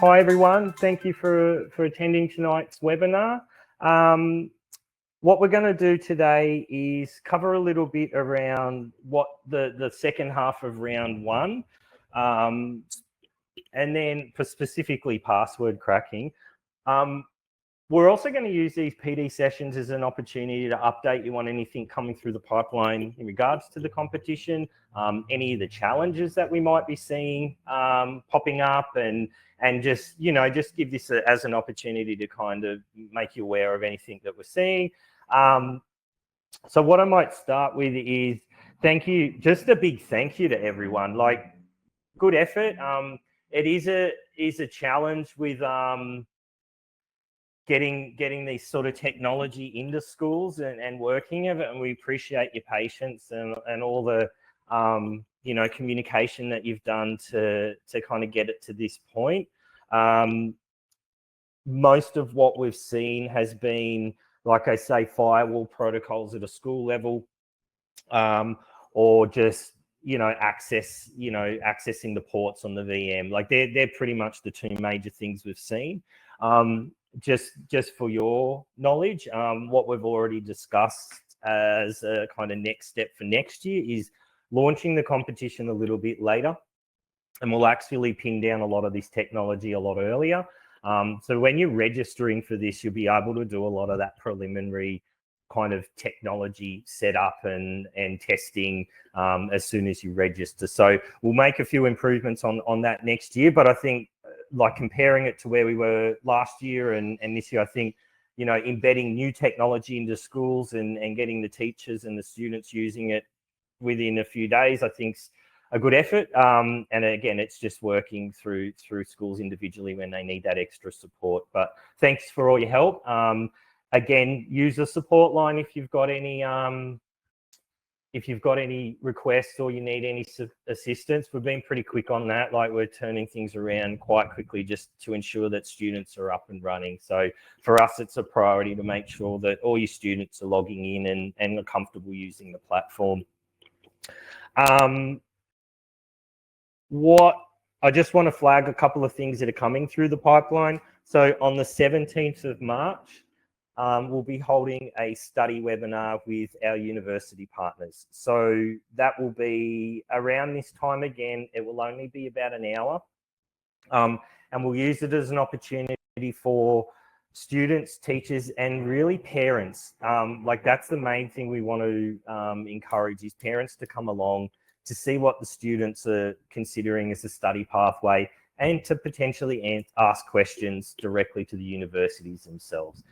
Hi everyone, thank you for attending tonight's webinar. What we're going to do today is cover a little bit around what the second half of round one, and then for specifically password cracking. We're also going to use these PD sessions as an opportunity to update you on anything coming through the pipeline in regards to the competition, any of the challenges that we might be seeing popping up, and just, you know, just give this as an opportunity to kind of make you aware of anything that we're seeing. So what I might start with is thank you, just a big thank you to everyone. Like, good effort. It is a challenge with getting these sort of technology into schools and working of it, and we appreciate your patience and all the you know, communication that you've done to kind of get it to this point. Most of what we've seen has been, like I say, firewall protocols at a school level, or just, you know, accessing the ports on the VM. Like they're pretty much the two major things we've seen. Just for your knowledge, what we've already discussed as a kind of next step for next year is launching the competition a little bit later, and we'll actually pin down a lot of this technology a lot earlier. So when you're registering for this, you'll be able to do a lot of that preliminary kind of technology setup and testing as soon as you register. So we'll make a few improvements on that next year, but I think, like, comparing it to where we were last year and this year, I think, you know, embedding new technology into schools and getting the teachers and the students using it within a few days, I think's a good effort. And again, it's just working through schools individually when they need that extra support. But thanks for all your help. Again, use the support line if you've got any requests or you need any assistance. We've been pretty quick on that. Like, we're turning things around quite quickly just to ensure that students are up and running. So for us, it's a priority to make sure that all your students are logging in and are comfortable using the platform. What I just want to flag a couple of things that are coming through the pipeline. So on the 17th of March, we'll be holding a study webinar with our university partners. So that will be around this time again. It will only be about an hour. And we'll use it as an opportunity for students, teachers, and really parents. Like, that's the main thing we want to encourage, is parents to come along to see what the students are considering as a study pathway, and to potentially ask questions directly to the universities themselves.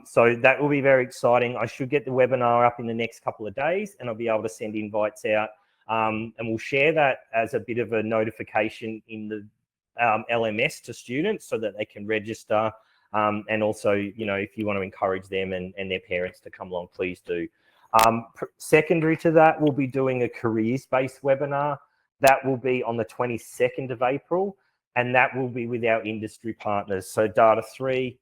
So that will be very exciting. I should get the webinar up in the next couple of days, and I'll be able to send invites out, and we'll share that as a bit of a notification in the LMS to students so that they can register. And also, you know, if you want to encourage them and their parents to come along, please do. Secondary to that, we'll be doing a careers-based webinar. That will be on the 22nd of April, and that will be with our industry partners. So Data3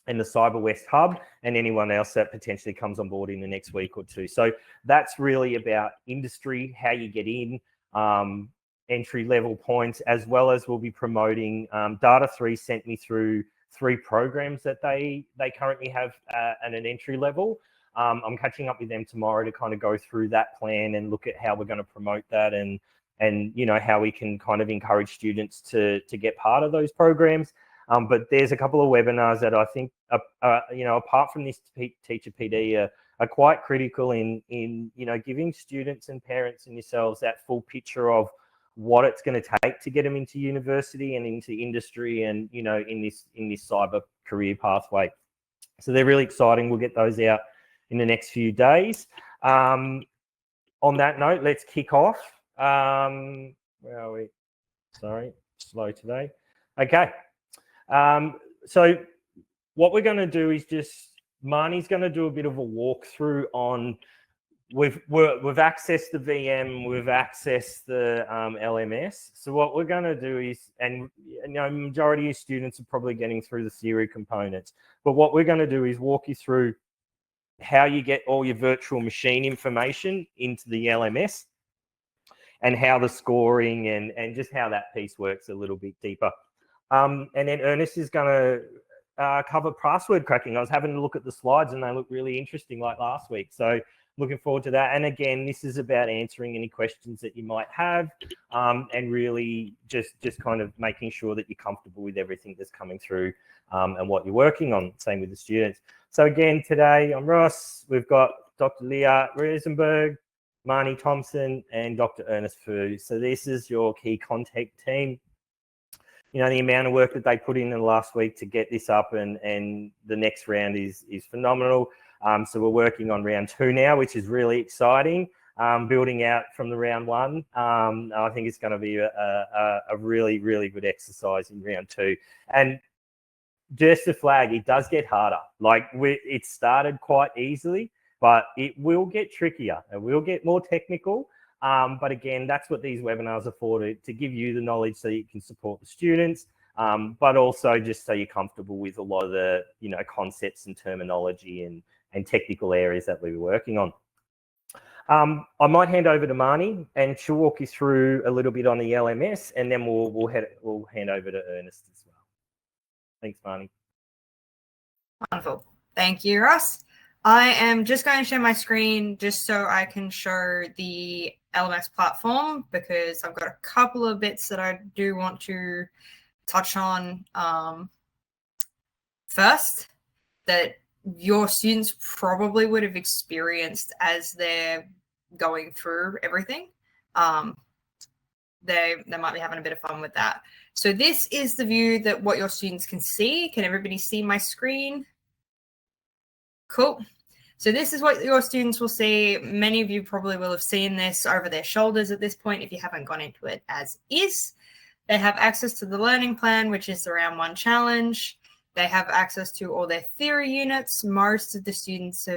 and the Cyber West Hub, and anyone else that potentially comes on board in the next week or two. So that's really about industry, how you get in, entry-level points, as well as we'll be promoting. Data3 sent me through 3 programs that they currently have at an entry level. I'm catching up with them tomorrow to kind of go through that plan and look at how we're going to promote that, and you know, how we can kind of encourage students to get part of those programs. But there's a couple of webinars that I think, you know, apart from this Teacher PD, are quite critical in you know, giving students and parents and yourselves that full picture of what it's going to take to get them into university and into industry, and, you know, in this cyber career pathway. So they're really exciting. We'll get those out in the next few days. On that note, let's kick off. Where are we? Sorry, slow today. Okay. So what we're going to do is Marnie's going to do a bit of a walkthrough on, we've accessed the VM, we've accessed the LMS. So what we're going to do is, and you know, majority of students are probably getting through the theory components, but what we're going to do is walk you through how you get all your virtual machine information into the LMS, and how the scoring and just how that piece works a little bit deeper. And then Ernest is going to cover password cracking. I was having a look at the slides and they look really interesting like last week. So looking forward to that. And again, this is about answering any questions that you might have and really just kind of making sure that you're comfortable with everything that's coming through and what you're working on. Same with the students. So again, today I'm Ross. We've got Dr. Leah Rosenberg, Marnie Thompson, and Dr. Ernest Fu. So this is your key contact team. You know, the amount of work that they put in the last week to get this up, and the next round is phenomenal. So we're working on round 2 now, which is really exciting. Building out from the round 1. I think it's going to be a really, really good exercise in round 2. And just a flag, it does get harder. Like it started quite easily, but it will get trickier. It will get more technical. But again, that's what these webinars are for, to give you the knowledge so you can support the students, but also just so you're comfortable with a lot of the, you know, concepts and terminology and technical areas that we were working on. I might hand over to Marnie and she'll walk you through a little bit on the LMS, and then we'll hand over to Ernest as well. Thanks, Marnie. Wonderful. Thank you, Ross. I am just going to share my screen just so I can show the LMS platform, because I've got a couple of bits that I do want to touch on first that your students probably would have experienced as they're going through everything. They might be having a bit of fun with that. So this is the view that what your students can see. Can everybody see my screen? Cool. So this is what your students will see. Many of you probably will have seen this over their shoulders at this point if you haven't gone into it as is. They have access to the learning plan, which is the round 1 challenge. They have access to all their theory units. Most of the students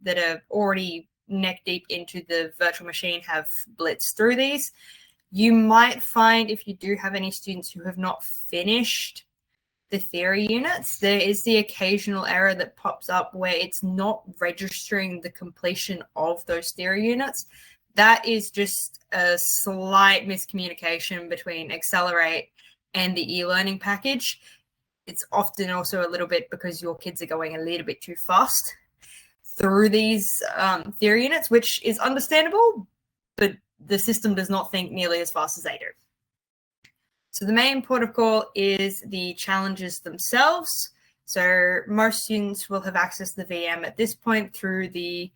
that are already neck deep into the virtual machine have blitzed through these. You might find, if you do have any students who have not finished the theory units, there is the occasional error that pops up where it's not registering the completion of those theory units. That is just a slight miscommunication between Accelerate and the e-learning package. It's often also a little bit because your kids are going a little bit too fast through these theory units, which is understandable, but the system does not think nearly as fast as they do. So the main port of call is the challenges themselves. So most students will have access to the VM at this point through the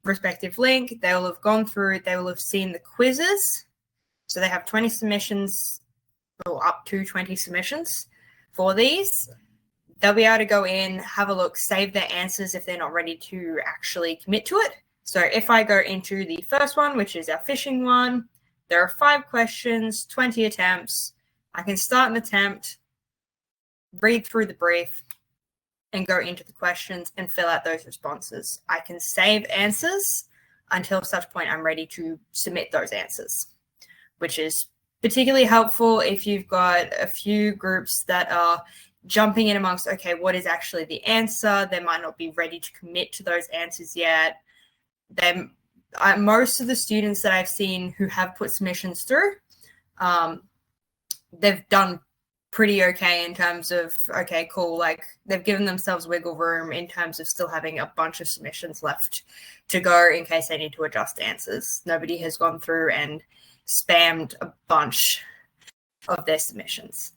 respective link. They will have gone through, they will have seen the quizzes. So they have 20 submissions, or up to 20 submissions for these. They'll be able to go in, have a look, save their answers if they're not ready to actually commit to it. So if I go into the first one, which is our phishing one, there are 5 questions, 20 attempts. I can start an attempt, read through the brief, and go into the questions and fill out those responses. I can save answers until such point I'm ready to submit those answers, which is particularly helpful if you've got a few groups that are jumping in amongst, okay, what is actually the answer? They might not be ready to commit to those answers yet. Most of the students that I've seen who have put submissions through, they've done pretty okay in terms of, okay, cool, like they've given themselves wiggle room in terms of still having a bunch of submissions left to go in case they need to adjust answers. Nobody has gone through and spammed a bunch of their submissions.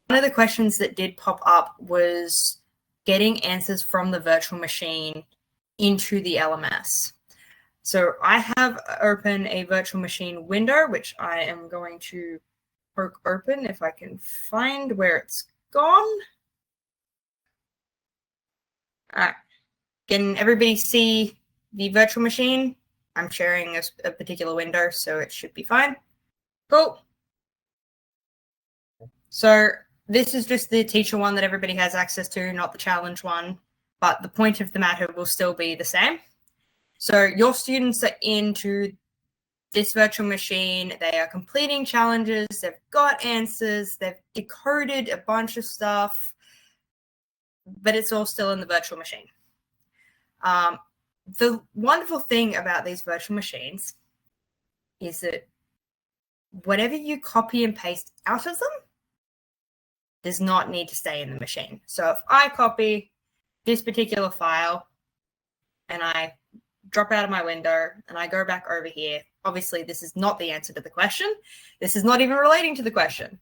One of the questions that did pop up was getting answers from the virtual machine into the LMS. So I have open a virtual machine window, which I am going to poke open if I can find where it's gone. All right. Can everybody see the virtual machine? I'm sharing a particular window, so it should be fine. Cool. So this is just the teacher one that everybody has access to, not the challenge one, but the point of the matter will still be the same. So your students are into this virtual machine, they are completing challenges, they've got answers, they've decoded a bunch of stuff, but it's all still in the virtual machine. The wonderful thing about these virtual machines is that whatever you copy and paste out of them does not need to stay in the machine. So if I copy this particular file and I drop out of my window and I go back over here, obviously this is not the answer to the question. This is not even relating to the question.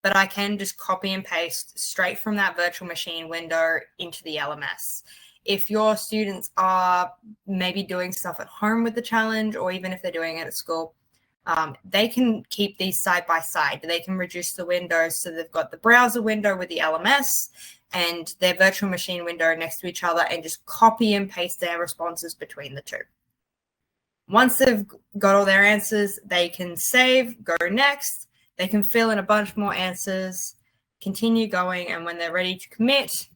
But I can just copy and paste straight from that virtual machine window into the LMS. If your students are maybe doing stuff at home with the challenge, or even if they're doing it at school, they can keep these side by side. They can reduce the windows so they've got the browser window with the LMS and their virtual machine window next to each other, and just copy and paste their responses between the two. Once they've got all their answers, they can save, go next. They can fill in a bunch more answers, continue going, and when they're ready to commit,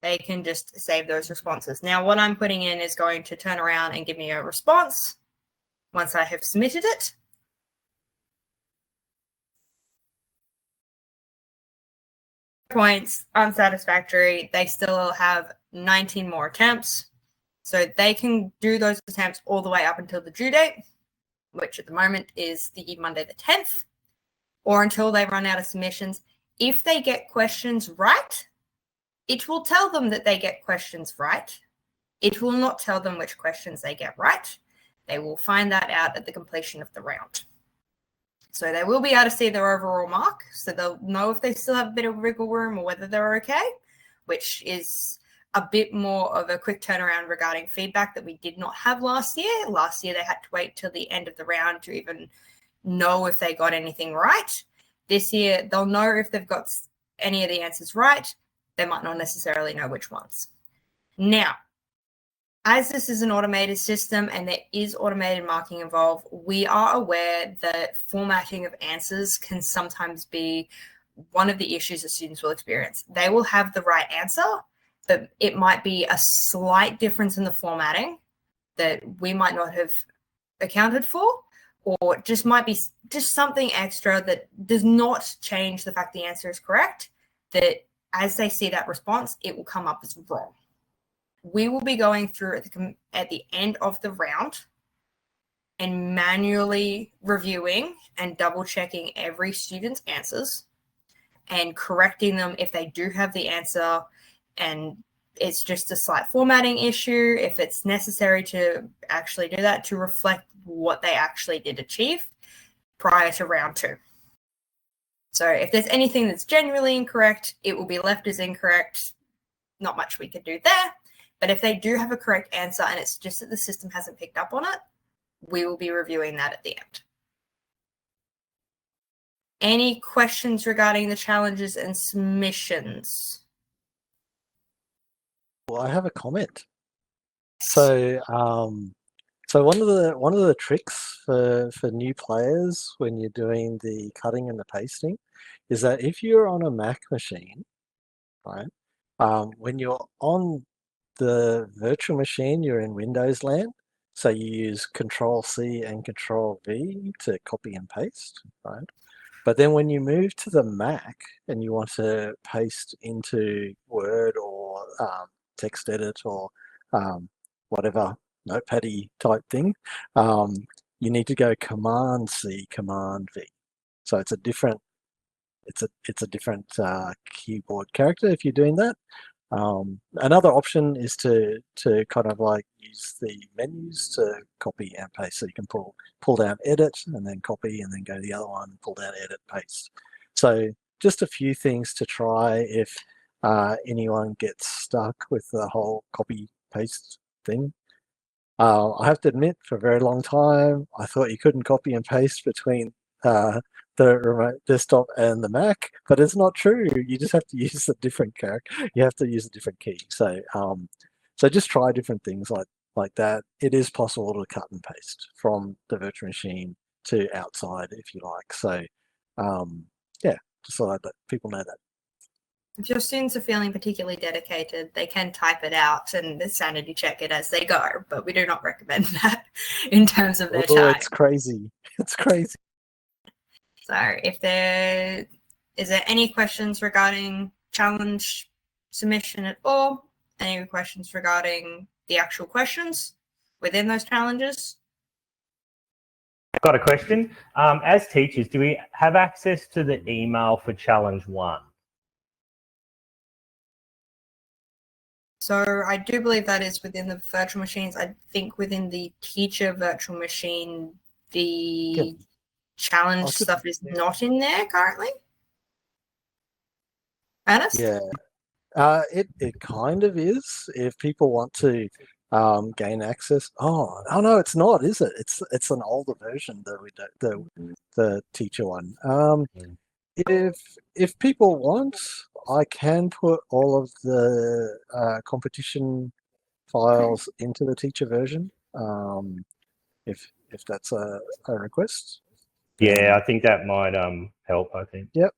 they can just save those responses. Now, what I'm putting in is going to turn around and give me a response once I have submitted it. Points, unsatisfactory. They still have 19 more attempts. So they can do those attempts all the way up until the due date, which at the moment is the Monday the 10th, or until they run out of submissions. If they get questions right, it will tell them that they get questions right. It will not tell them which questions they get right. They will find that out at the completion of the round. So they will be able to see their overall mark, so they'll know if they still have a bit of wiggle room or whether they're okay, which is a bit more of a quick turnaround regarding feedback that we did not have last year. Last year, they had to wait till the end of the round to even know if they got anything right. This year, they'll know if they've got any of the answers right. They might not necessarily know which ones. Now, as this is an automated system and there is automated marking involved, we are aware that formatting of answers can sometimes be one of the issues that students will experience. They will have the right answer, but it might be a slight difference in the formatting that we might not have accounted for, or just might be just something extra that does not change the fact the answer is correct, that as they see that response, it will come up as wrong. We will be going through at the end of the round and manually reviewing and double checking every student's answers and correcting them if they do have the answer and it's just a slight formatting issue, if it's necessary to actually do that to reflect what they actually did achieve prior to round 2. So if there's anything that's genuinely incorrect, it will be left as incorrect. Not much we can do there. But if they do have a correct answer and it's just that the system hasn't picked up on it, we will be reviewing that at the end. Any questions regarding the challenges and submissions? Well, I have a comment. So, so one of the tricks for new players when you're doing the cutting and the pasting is that if you're on a Mac machine, right, when you're on the virtual machine, you're in Windows land, so you use Control-C and Control-V to copy and paste, right? But then when you move to the Mac and you want to paste into Word or text edit or whatever notepad-y type thing, you need to go Command-C, Command-V. So it's a different keyboard character if you're doing that. Another option is to kind of like use the menus to copy and paste. So you can pull down edit and then copy and then go to the other one, pull down edit, paste. So just a few things to try if anyone gets stuck with the whole copy paste thing. I have to admit, for a very long time, I thought you couldn't copy and paste between the remote desktop and the Mac, but it's not true. You just have to use a different character. You have to use a different key. So, so just try different things like that. It is possible to cut and paste from the virtual machine to outside if you like. So, yeah, just so that people know that. If your students are feeling particularly dedicated, they can type it out and sanity check it as they go, but we do not recommend that in terms of their time. It's crazy. It's crazy. So if is there any questions regarding challenge submission at all? Any questions regarding the actual questions within those challenges? Got a question. As teachers, do we have access to the email for challenge 1? So I do believe that is within the virtual machines. I think within the teacher virtual machine, the challenge stuff is not in there currently. Ernest? Yeah, it kind of is. If people want to gain access. Oh no, it's not, is it? It's an older version that we do, the teacher one. If people want, I can put all of the competition files into the teacher version. If that's a request. Yeah, I think that might help. I think. Yep.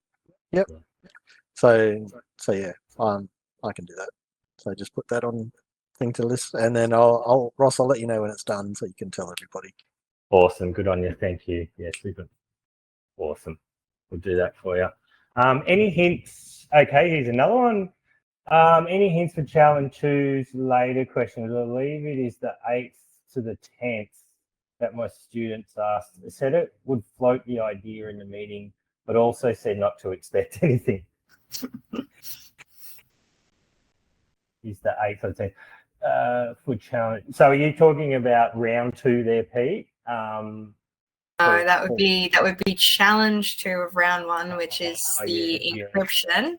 So yeah, I can do that. So just put that on thing to list, and then Ross, I'll let you know when it's done, so you can tell everybody. Awesome, good on you. Thank you. Yeah, super. Awesome. We'll do that for you. Any hints? Okay, here's another one. Any hints for challenge 2's later questions? I believe it is the 8th to the 10th that my students asked. They said it would float the idea in the meeting, but also said not to expect anything. Is the 8th or 10th for challenge. So are you talking about round 2 there, Pete? That would be challenge 2 of round 1, which is the encryption.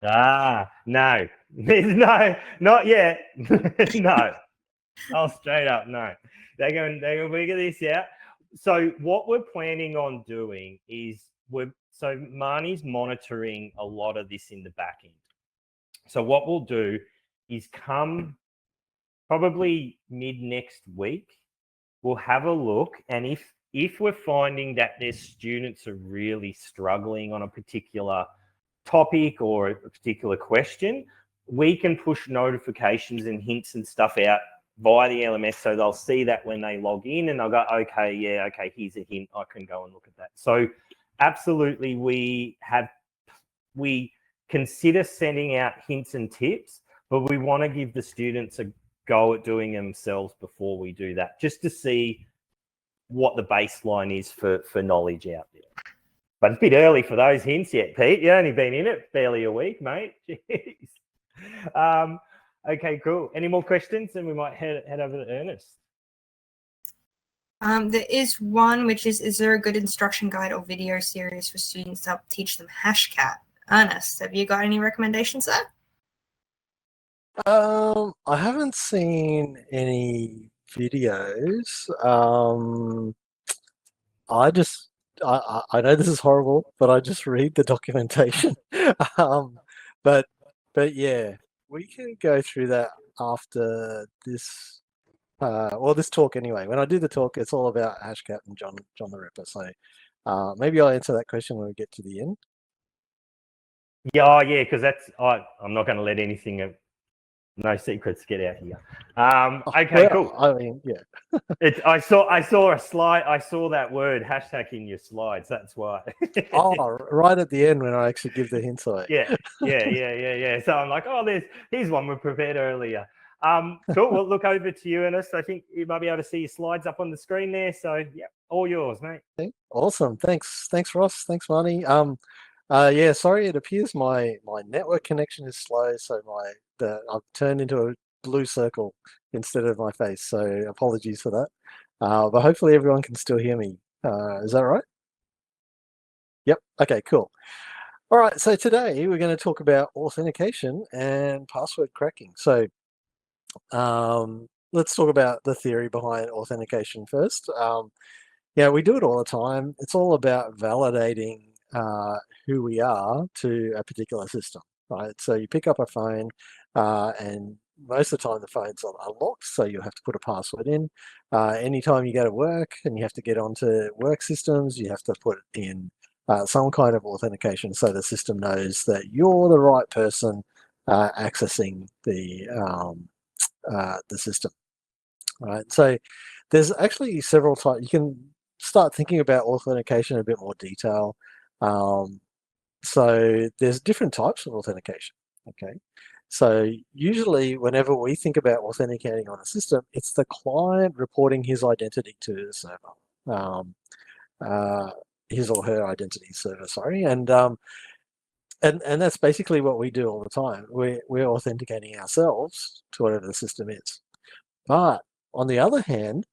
No, no, not yet. No, I'll straight up no. They're going to figure this out. So what we're planning on doing is Marnie's monitoring a lot of this in the back end. So what we'll do is come probably mid next week, we'll have a look, and if we're finding that their students are really struggling on a particular topic or a particular question, we can push notifications and hints and stuff out via the LMS, so they'll see that when they log in and they'll go, okay, here's a hint, I can go and look at that. So absolutely, we consider sending out hints and tips, but we want to give the students a go at doing themselves before we do that, just to see what the baseline is for knowledge out there. But it's a bit early for those hints yet, Pete. You've only been in it barely a week, mate. Jeez. Okay, cool. Any more questions? Then we might head over to Ernest. There is one, which is there a good instruction guide or video series for students to help teach them Hashcat? Ernest, have you got any recommendations there? I haven't seen any videos. I know this is horrible, but I just read the documentation. But yeah, we can go through that after this, this talk anyway. When I do the talk, it's all about Hashcat and John the Ripper. So maybe I'll answer that question when we get to the end. Yeah, because I'm not going to let anything. No secrets get out here. Okay, cool. I mean, yeah. I saw a slide. I saw that word hashtag in your slides. That's why. Right at the end when I actually give the hints away. Yeah. So I'm like, here's one we prepared earlier. Cool. We'll look over to you, Ernest. I think you might be able to see your slides up on the screen there. So yeah, all yours, mate. Awesome. Thanks, Ross. Thanks, Marnie. Yeah, sorry, it appears my network connection is slow, so I've turned into a blue circle instead of my face, so apologies for that. But hopefully everyone can still hear me. Is that right? Yep. Okay, cool. All right, so today we're going to talk about authentication and password cracking. So let's talk about the theory behind authentication first. Yeah, we do it all the time. It's all about validating who we are to a particular system, right? So you pick up a phone and most of the time the phone's unlocked, so you'll have to put a password in. Anytime you go to work and you have to get onto work systems, you have to put in some kind of authentication so the system knows that you're the right person accessing the system, right? So there's actually several types. You can start thinking about authentication in a bit more detail. So there's different types of authentication, okay? So usually whenever we think about authenticating on a system, it's the client reporting his identity to the server. his or her identity server, sorry, and that's basically what we do all the time. We're authenticating ourselves to whatever the system is. But on the other hand,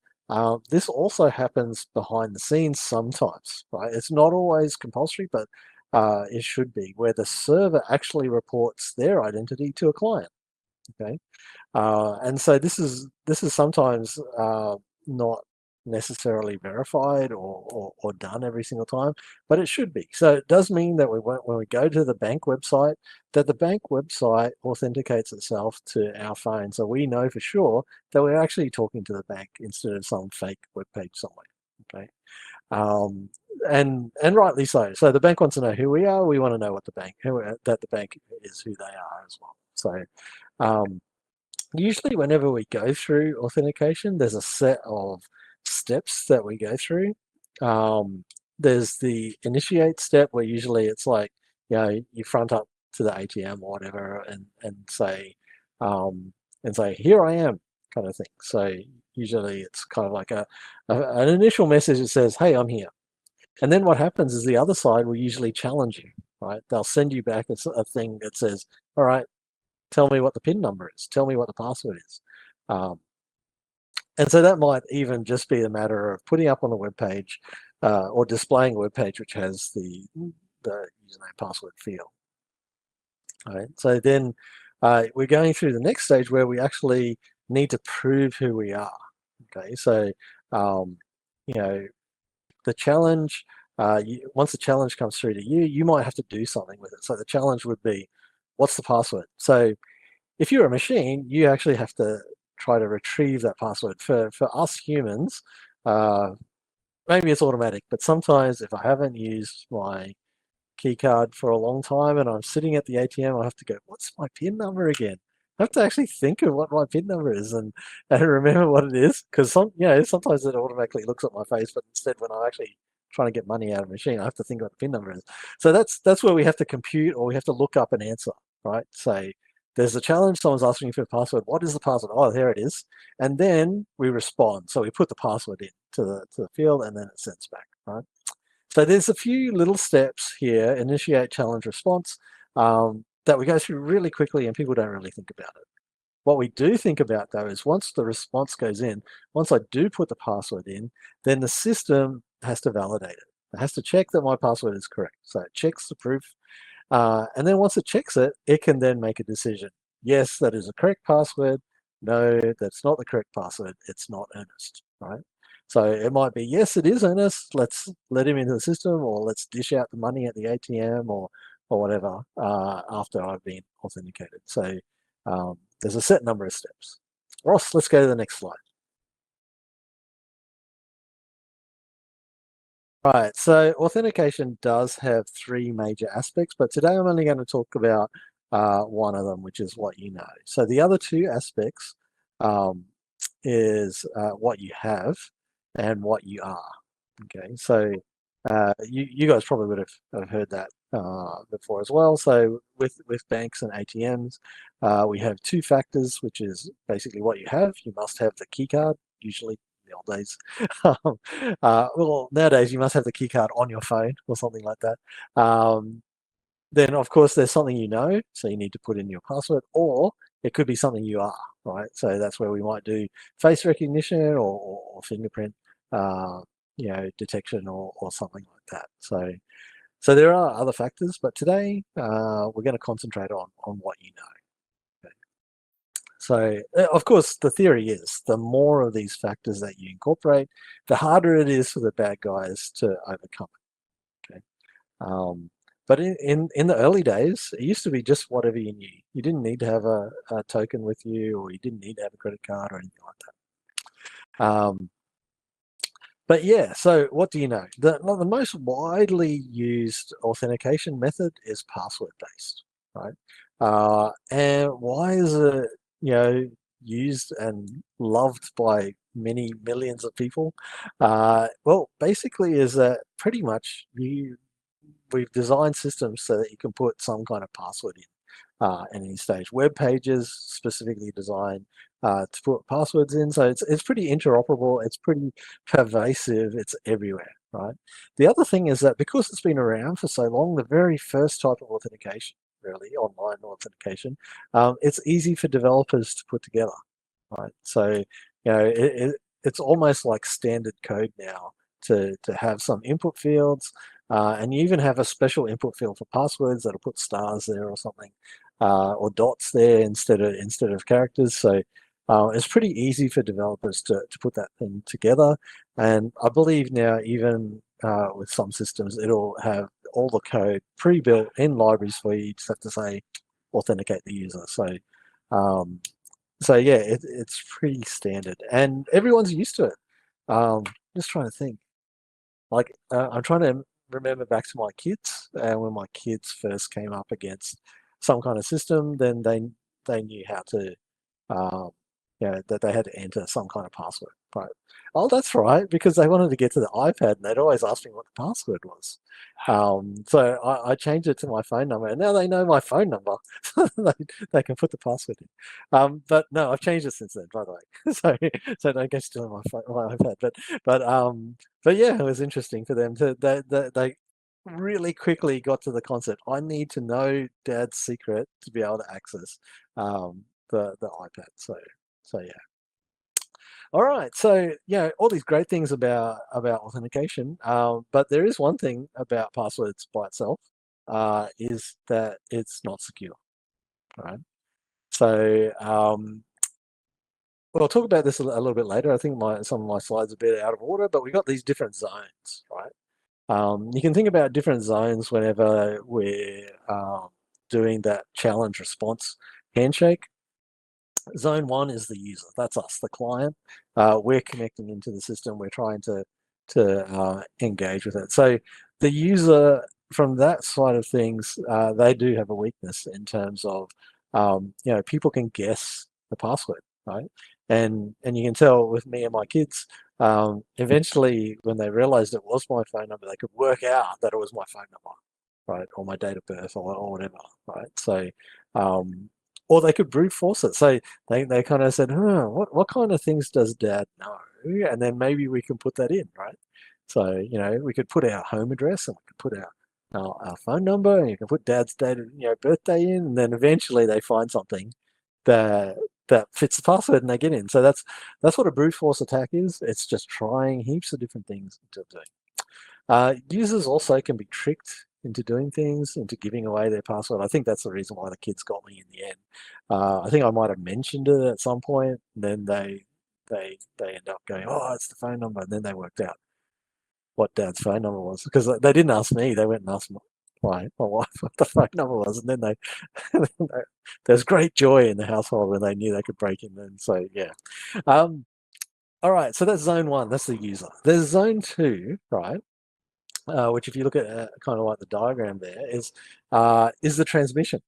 this also happens behind the scenes sometimes, right? It's not always compulsory, but it should be, where the server actually reports their identity to a client. Okay, and so this is sometimes not necessarily verified or done every single time, but it should be. So it does mean that when we go to the bank website, that the bank website authenticates itself to our phone, so we know for sure that we're actually talking to the bank instead of some fake web page somewhere. Okay, and rightly so. So the bank wants to know who we are. We want to know what that the bank is who they are as well. So usually whenever we go through authentication, there's a set of steps that we go through. There's the initiate step, where usually it's like, you front up to the ATM or whatever and say, here I am, kind of thing. So usually it's kind of like an initial message that says, hey, I'm here. And then what happens is the other side will usually challenge you, right? They'll send you back a thing that says, all right, tell me what the PIN number is. Tell me what the password is. And so that might even just be a matter of putting up on a web page or displaying a web page which has the username password field. All right. So then we're going through the next stage where we actually need to prove who we are. Okay. So the challenge, once the challenge comes through to you, you might have to do something with it. So the challenge would be, what's the password? So if you're a machine, you actually have to try to retrieve that password. For us humans, maybe it's automatic, but sometimes if I haven't used my key card for a long time and I'm sitting at the ATM, I have to go, what's my PIN number again? I have to actually think of what my PIN number is and remember what it is, because sometimes it automatically looks at my face, but instead when I'm actually trying to get money out of a machine, I have to think what the PIN number is. So that's where we have to compute, or we have to look up an answer, right? Say there's a challenge, someone's asking you for a password. What is the password? Oh, there it is. And then we respond. So we put the password in to the field, and then it sends back, right? So there's a few little steps here, initiate, challenge, response, that we go through really quickly and people don't really think about it. What we do think about though is once the response goes in, once I do put the password in, then the system has to validate it. It has to check that my password is correct. So it checks the proof. And then once it checks it, it can then make a decision. Yes, that is a correct password. No, that's not the correct password. It's not Ernest, right? So it might be, yes, it is Ernest. Let's let him into the system, or let's dish out the money at the ATM or whatever after I've been authenticated. So there's a set number of steps. Ross, let's go to the next slide. Right, so authentication does have three major aspects, but today I'm only going to talk about one of them, which is what you know. So the other two aspects is what you have and what you are. Okay, so you guys probably would have heard that before as well. So with banks and ATMs, we have two factors, which is basically what you have. You must have the key card, usually in the old days. Well, nowadays you must have the key card on your phone or something like that. Then of course there's something you know, so you need to put in your password, or it could be something you are, right? So that's where we might do face recognition or fingerprint detection or something like that. So there are other factors, but today we're going to concentrate on what you know. Okay. So of course the theory is the more of these factors that you incorporate, the harder it is for the bad guys to overcome it. Okay. But in the early days, it used to be just whatever you knew. You didn't need to have a token with you, or you didn't need to have a credit card or anything like that. But yeah, so what do you know? The most widely used authentication method is password-based, right? And why is it, used and loved by many millions of people? Well, basically is that pretty much we've designed systems so that you can put some kind of password in any stage. Web pages specifically designed to put passwords in, so it's pretty interoperable, it's pretty pervasive, it's everywhere, right? The other thing is that because it's been around for so long, the very first type of authentication, really, online authentication, it's easy for developers to put together, right? So, it's almost like standard code now to have some input fields, and you even have a special input field for passwords that'll put stars there or something, or dots there instead of characters. So it's pretty easy for developers to put that thing together. And I believe now even with some systems, it'll have all the code pre-built in libraries for you. You just have to say authenticate the user. So yeah, it's pretty standard and everyone's used to it. Just trying to think. Like I'm trying to remember back to my kids, and when my kids first came up against some kind of system, then they knew how to, um, that they had to enter some kind of password. Right? Oh, that's right, because they wanted to get to the iPad, and they'd always ask me what the password was. So I changed it to my phone number, and now they know my phone number. They can put the password in. But no, I've changed it since then, by the way. So don't go stealing my iPad. But yeah, it was interesting for them to they really quickly got to the concept. I need to know Dad's secret to be able to access the iPad. So yeah. All right, so all these great things about authentication, but there is one thing about passwords by itself, is that it's not secure, right? So we'll talk about this a little bit later. I think some of my slides are a bit out of order, but we've got these different zones, right? You can think about different zones whenever we're doing that challenge response handshake. Zone 1 is the user. That's us, the client. We're connecting into the system. We're trying to engage with it. So the user, from that side of things, they do have a weakness in terms of, people can guess the password, right? And you can tell with me and my kids, eventually when they realized it was my phone number, they could work out that it was my phone number, right? Or my date of birth or whatever, right? So, or they could brute force it. So they kind of said, what kind of things does Dad know? And then maybe we can put that in, right? So, we could put our home address and we could put our phone number, and you can put Dad's date of birthday in, and then eventually they find something that fits the password and they get in. So that's what a brute force attack is. It's just trying heaps of different things to do. Users also can be tricked into doing things, into giving away their password. I think that's the reason why the kids got me in the end. I think I might have mentioned it at some point, and then they end up going, oh, it's the phone number, and then they worked out what Dad's phone number was, because they didn't ask me. They went and asked my wife what the phone number was, and then there's great joy in the household when they knew they could break in. And so yeah. All right, so that's zone 1. That's the user. There's zone 2, right? Which, if you look at kind of like the diagram there, is the transmission,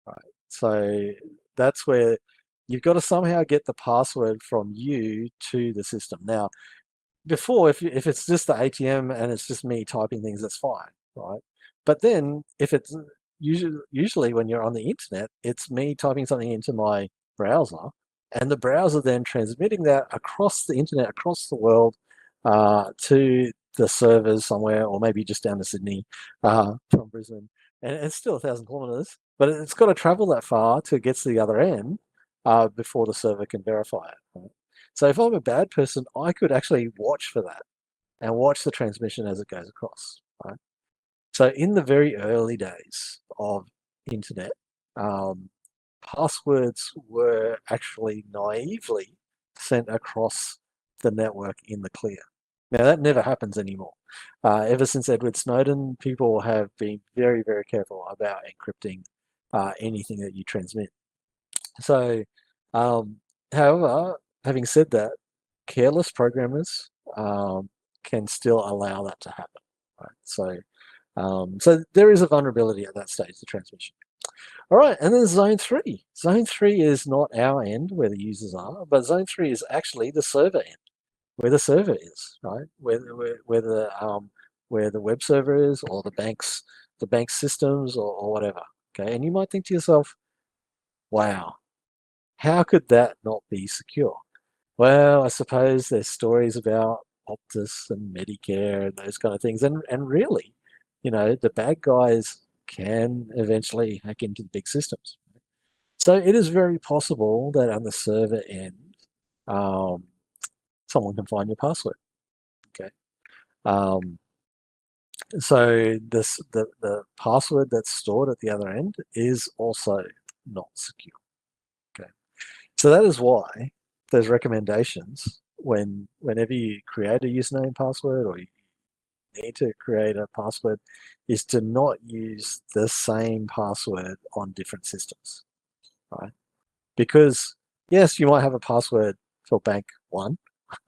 right? So that's where you've got to somehow get the password from you to the system. Now, before, if it's just the ATM and it's just me typing things, that's fine, right? But then if it's usually when you're on the internet, it's me typing something into my browser, and the browser then transmitting that across the internet, across the world, to the servers somewhere, or maybe just down to Sydney from Brisbane, and it's still 1,000 kilometers, but it's got to travel that far to get to the other end before the server can verify it. Right? So if I'm a bad person, I could actually watch for that and watch the transmission as it goes across. Right? So in the very early days of internet, passwords were actually naively sent across the network in the clear. Now, that never happens anymore. Ever since Edward Snowden, people have been very, very careful about encrypting anything that you transmit. So, however, having said that, careless programmers can still allow that to happen. Right? So there is a vulnerability at that stage, the transmission. All right, and then zone 3. Zone 3 is not our end where the users are, but zone 3 is actually the server end, where the server is, right? Where the web server is, or the bank's systems, or whatever. Okay, and you might think to yourself, wow, how could that not be secure? Well, I suppose there's stories about Optus and Medicare and those kind of things. And really, you know, the bad guys can eventually hack into the big systems. So it is very possible that on the server end, someone can find your password. Okay. So the password that's stored at the other end is also not secure. Okay. So that is why there's recommendations whenever you create a username password or you need to create a password is to not use the same password on different systems, right? Because yes, you might have a password for bank 1.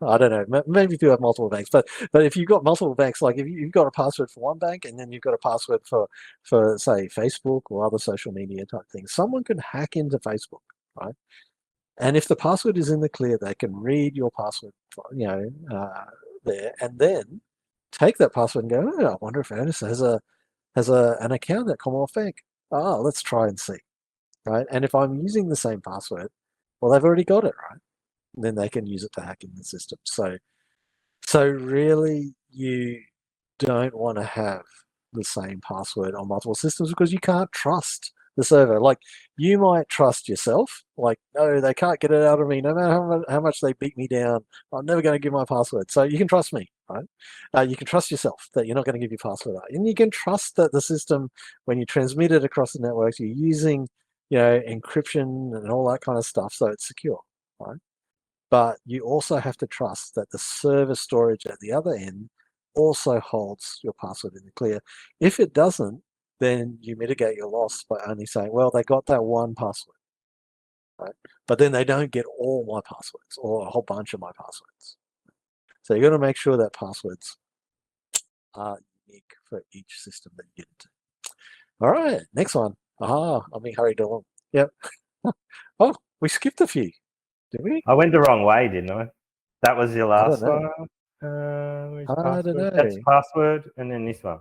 I don't know, maybe if you have multiple banks, but if you've got multiple banks, like if you've got a password for one bank and then you've got a password for say Facebook or other social media type things, someone can hack into Facebook, right? And if the password is in the clear, they can read your password, you know, there, and then take that password and go, oh, I wonder if Ernest has an account at Commonwealth Bank. Oh, let's try and see, right? And if I'm using the same password, well, they've already got it, right? And then they can use it to hack in the system. So really, you don't want to have the same password on multiple systems because you can't trust the server. Like, you might trust yourself, like, no, they can't get it out of me no matter how much they beat me down. I'm never going to give my password. So you can trust me, right? You can trust yourself that you're not going to give your password out. And you can trust that the system, when you transmit it across the networks, you're using, you know, encryption and all that kind of stuff, so it's secure, right? But you also have to trust that the server storage at the other end also holds your password in the clear. If it doesn't, then you mitigate your loss by only saying, well, they got that one password, right? But then they don't get all my passwords or a whole bunch of my passwords. So you've got to make sure that passwords are unique for each system that you get into. All right, next one. Aha, I'm being hurried along. Yep. Oh, we skipped a few. Did we? I went the wrong way, didn't I? That was your last know. one. I don't know. That's password, and then this one.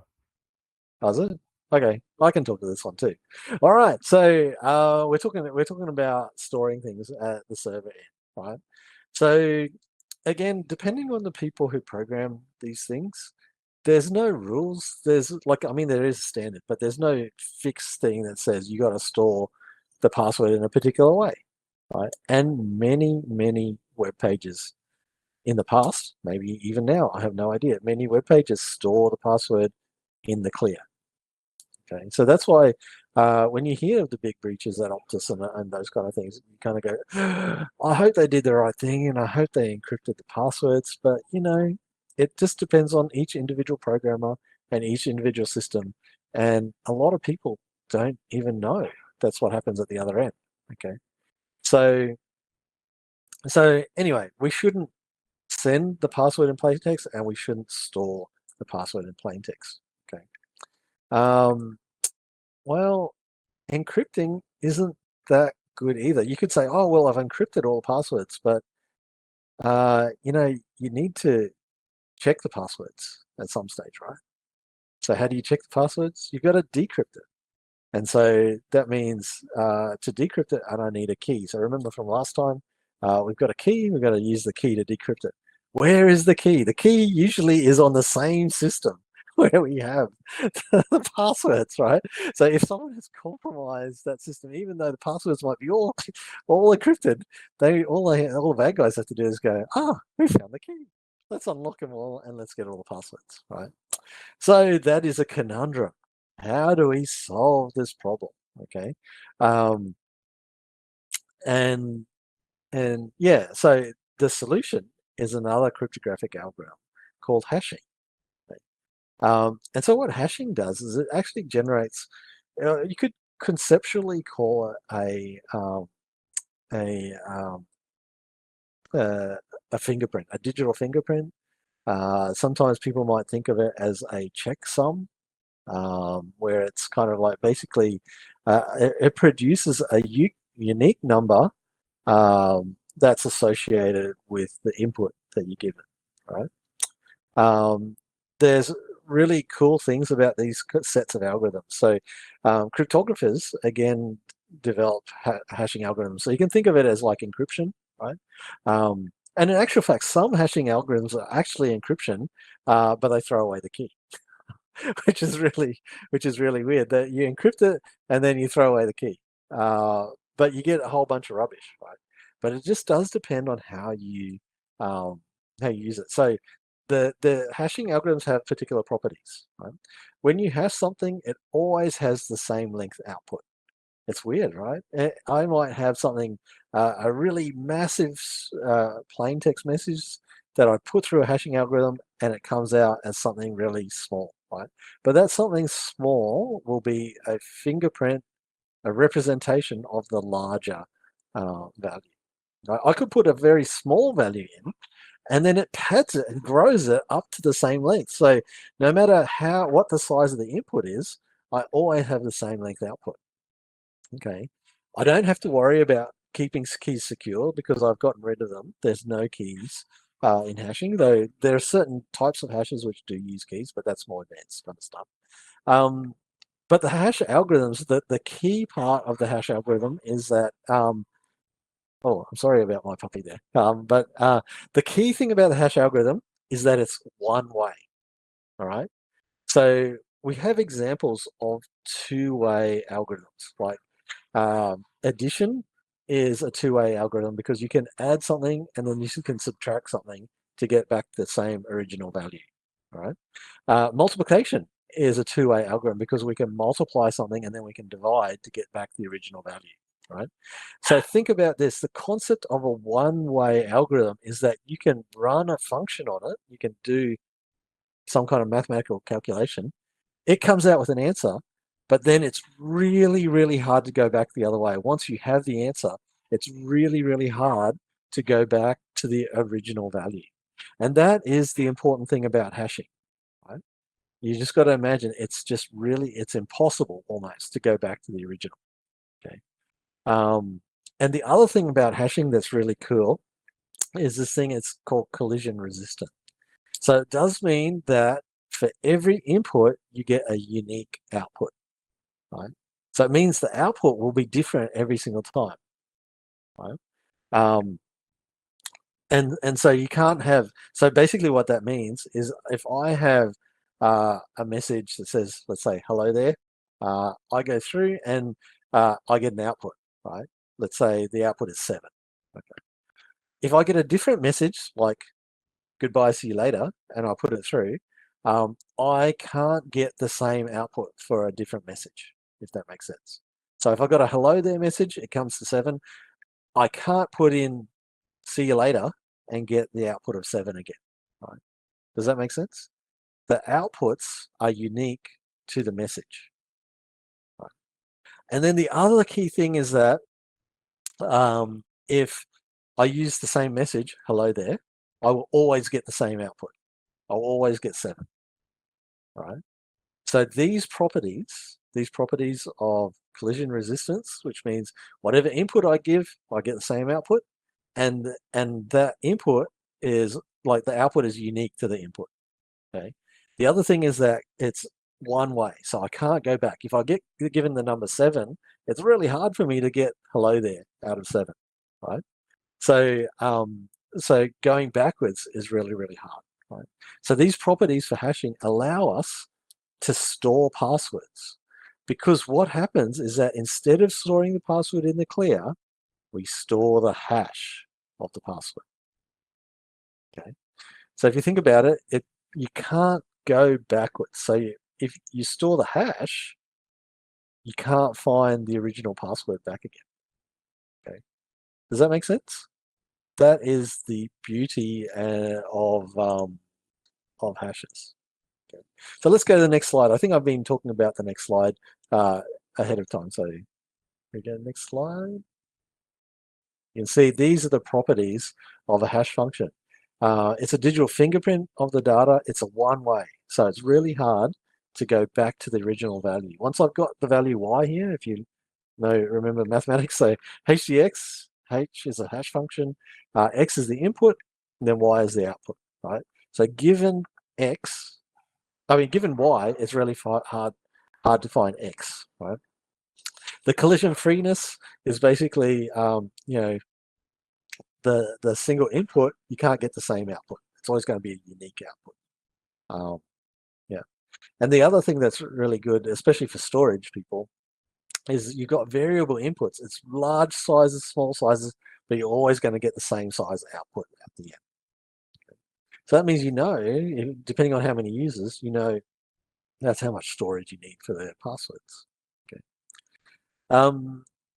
Was it? Okay, I can talk to this one too. All right, so we're talking about storing things at the server end, right? So again, depending on the people who program these things, there's no rules. There's like, I mean, there is a standard, but there's no fixed thing that says you got to store the password in a particular way, right? And many web pages in the past, maybe even now, I have no idea, many web pages store the password in the clear. Okay, so that's why when you hear of the big breaches at Optus and those kind of things, you kind of go, I hope they did the right thing and I hope they encrypted the passwords. But, you know, it just depends on each individual programmer and each individual system. And a lot of people don't even know that's what happens at the other end. Okay, so anyway, we shouldn't send the password in plain text and we shouldn't store the password in plain text. Okay. Well, encrypting isn't that good either. You could say, oh, well, I've encrypted all the passwords, but, you know, you need to check the passwords at some stage, right? So how do you check the passwords? You've got to decrypt it. And so that means to decrypt it, I don't need a key. So remember from last time, we've got a key, we've got to use the key to decrypt it. Where is the key? The key usually is on the same system where we have the passwords, right? So if someone has compromised that system, even though the passwords might be all encrypted, all the bad guys have to do is go, we found the key. Let's unlock them all and let's get all the passwords, right? So that is a conundrum. How do we solve this problem? Okay, and yeah, so the solution is another cryptographic algorithm called hashing. And so what hashing does is it actually generates, you could conceptually call it a fingerprint, a digital fingerprint. Sometimes people might think of it as a checksum, where it's kind of like basically it produces a unique number that's associated with the input that you give it, right? There's really cool things about these sets of algorithms. So cryptographers, again, develop hashing algorithms. So you can think of it as like encryption, right? And in actual fact, some hashing algorithms are actually encryption, but they throw away the key, which is really weird. That you encrypt it and then you throw away the key, but you get a whole bunch of rubbish, right? But it just does depend on how you use it. So the hashing algorithms have particular properties, right? When you hash something, it always has the same length output. It's weird, right? I might have something, a really massive plain text message that I put through a hashing algorithm and it comes out as something really small, right? But that something small will be a fingerprint, a representation of the larger value. Right? I could put a very small value in and then it pads it and grows it up to the same length. So no matter what the size of the input is, I always have the same length output. Okay, I don't have to worry about keeping keys secure because I've gotten rid of them. There's no keys in hashing, though there are certain types of hashes which do use keys, but that's more advanced kind of stuff. But the hash algorithms, the key part of the hash algorithm is that, oh, I'm sorry about my puppy there. But the key thing about the hash algorithm is that it's one way, all right? So we have examples of two-way algorithms, like addition is a two-way algorithm because you can add something and then you can subtract something to get back the same original value. All right. Multiplication is a two-way algorithm because we can multiply something and then we can divide to get back the original value. Right. So think about this. The concept of a one-way algorithm is that you can run a function on it. You can do some kind of mathematical calculation. It comes out with an answer, but then it's really, really hard to go back the other way. Once you have the answer, it's really, really hard to go back to the original value. And that is the important thing about hashing, right? You just got to imagine it's impossible almost to go back to the original, okay? And the other thing about hashing that's really cool is this thing, it's called collision resistant. So it does mean that for every input, you get a unique output, right? So it means the output will be different every single time, right? And so you can't have, so basically what that means is if I have a message that says, let's say, hello there, I go through and I get an output, right? Let's say the output is 7. Okay. If I get a different message like goodbye, see you later, and I put it through, I can't get the same output for a different message, if that makes sense. So if I got a hello there message, it comes to 7. I can't put in see you later and get the output of 7 again. Right? Does that make sense? The outputs are unique to the message. Right? And then the other key thing is that if I use the same message, hello there, I will always get the same output. I'll always get 7. Right? So these properties of collision resistance, which means whatever input I give, I get the same output, and that input is like the output is unique to the input. Okay. The other thing is that it's one way, so I can't go back. If I get given the number 7, it's really hard for me to get hello there out of 7, right? So so going backwards is really, really hard. Right? So these properties for hashing allow us to store passwords, because what happens is that instead of storing the password in the clear, we store the hash of the password. Okay, so if you think about it, you can't go backwards. So if you store the hash, you can't find the original password back again. Okay, does that make sense? That is the beauty of hashes. Okay. So let's go to the next slide. I think I've been talking about the next slide ahead of time. So here we go, next slide. You can see these are the properties of a hash function. It's a digital fingerprint of the data. It's a one-way, so it's really hard to go back to the original value. Once I've got the value y here, if you remember mathematics, so HDX, H is a hash function, X is the input, and then Y is the output, right? So given given Y, it's really hard to find X, right? The collision freeness is basically, the the single input, you can't get the same output. It's always going to be a unique output. Yeah. And the other thing that's really good, especially for storage people, is you've got variable inputs. It's large sizes, small sizes, but you're always going to get the same size output at the end. So that means, depending on how many users, that's how much storage you need for their passwords. Okay.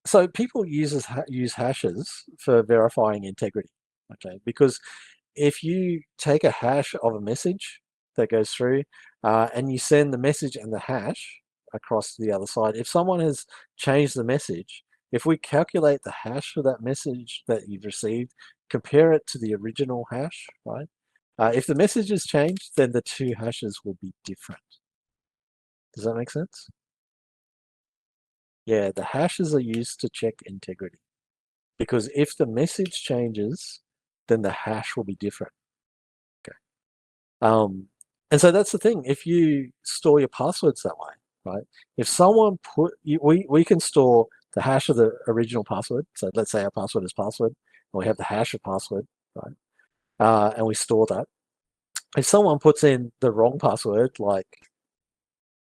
So people use hashes for verifying integrity. Okay, because if you take a hash of a message that goes through and you send the message and the hash across to the other side, if someone has changed the message, if we calculate the hash for that message that you've received, compare it to the original hash, right? If the message has changed, then the two hashes will be different. Does that make sense? Yeah, the hashes are used to check integrity. Because if the message changes, then the hash will be different. Okay. And so that's the thing. If you store your passwords that way, right? If someone we can store the hash of the original password. So let's say our password is password, and we have the hash of password, right? And we store that. If someone puts in the wrong password, like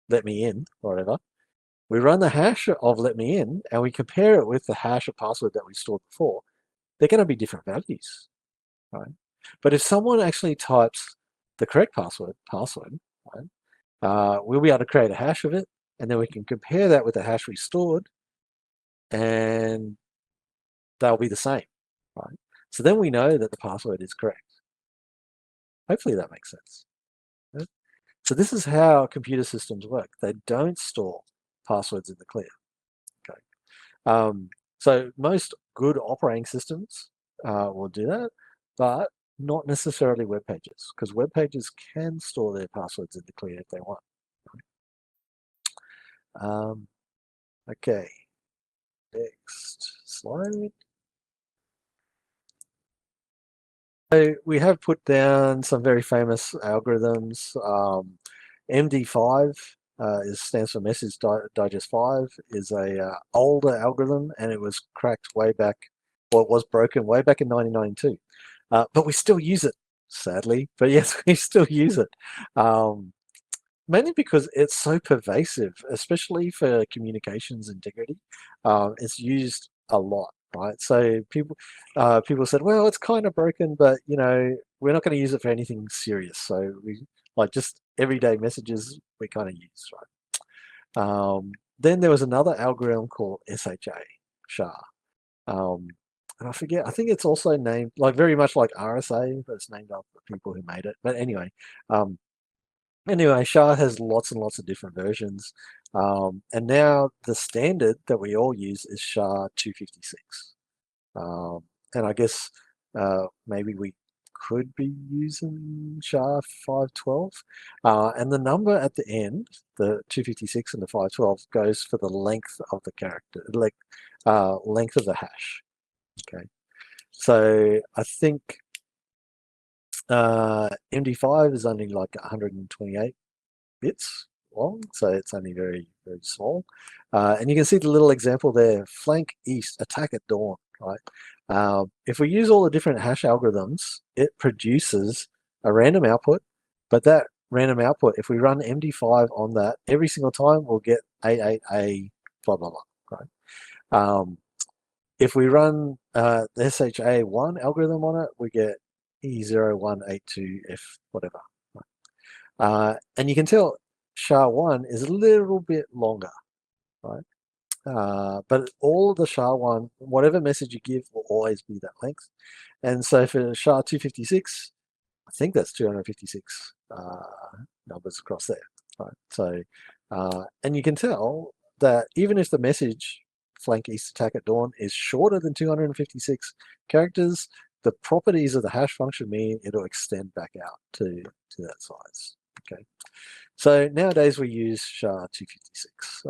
let me in or whatever, we run the hash of let me in and we compare it with the hash of password that we stored before. They're going to be different values, right? But if someone actually types the correct password, right, we'll be able to create a hash of it, and then we can compare that with the hash we stored, and they'll be the same, right? So then we know that the password is correct. Hopefully that makes sense. Right? So this is how computer systems work. They don't store passwords in the clear. Okay. So most good operating systems will do that, but not necessarily web pages, because web pages can store their passwords in the clear if they want. Okay, next slide. So we have put down some very famous algorithms. MD5 stands for Message Digest 5, is a older algorithm, and it was cracked way back, or it was broken way back in 1992. But we still use it, sadly. But yes, we still use it. Mainly because it's so pervasive, especially for communications integrity. It's used a lot, right? So people said, well, it's kind of broken, but we're not going to use it for anything serious. So we just everyday messages we kind of use, right? Then there was another algorithm called SHA. And I forget, I think it's also named very much like RSA, but it's named after the people who made it. But anyway, SHA has lots and lots of different versions. And now the standard that we all use is SHA 256. And I guess maybe we could be using SHA 512. And the number at the end, the 256 and the 512, goes for the length of the character, length of the hash. Okay. So I think MD5 is only like 128 bits long, so it's only very, very small. And you can see the little example there, flank east, attack at dawn, right? If we use all the different hash algorithms, it produces a random output, but that random output, if we run MD5 on that, every single time we'll get A8A blah, blah, blah, right? If we run the SHA1 algorithm on it, we get E0182F whatever. And you can tell SHA1 is a little bit longer, right? But all of the SHA1, whatever message you give will always be that length. And so for SHA 256, I think that's 256 numbers across there, right? So, and you can tell that even if the message flank east attack at dawn is shorter than 256 characters, the properties of the hash function mean it'll extend back out to that size. Okay, so nowadays we use SHA 256.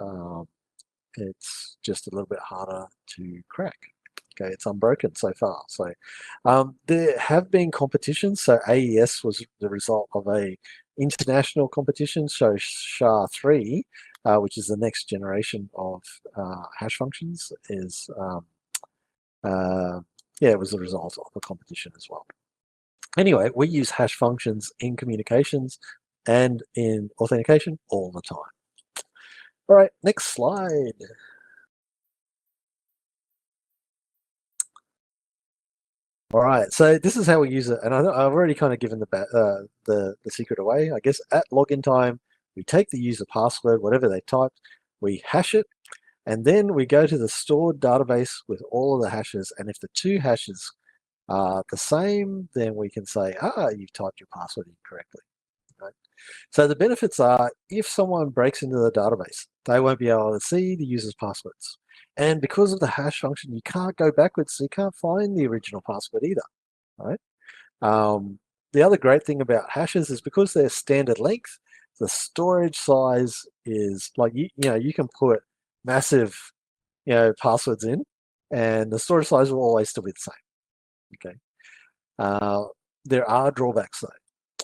It's just a little bit harder to crack. Okay, it's unbroken so far. So there have been competitions. So AES was the result of a international competition. So SHA-3, which is the next generation of hash functions, is yeah, it was the result of a competition as well. Anyway, we use hash functions in communications and in authentication all the time. All right, next slide. All right, so this is how we use it, and I've already kind of given the secret away. I guess at login time, we take the user password, whatever they typed, we hash it, and then we go to the stored database with all of the hashes. And if the two hashes are the same, then we can say, you've typed your password incorrectly. Right? So the benefits are, if someone breaks into the database, they won't be able to see the user's passwords. And because of the hash function, you can't go backwards, so you can't find the original password either, right? The other great thing about hashes is because they're standard length, the storage size is like, you can put massive, passwords in, and the storage size will always still be the same, okay? There are drawbacks though.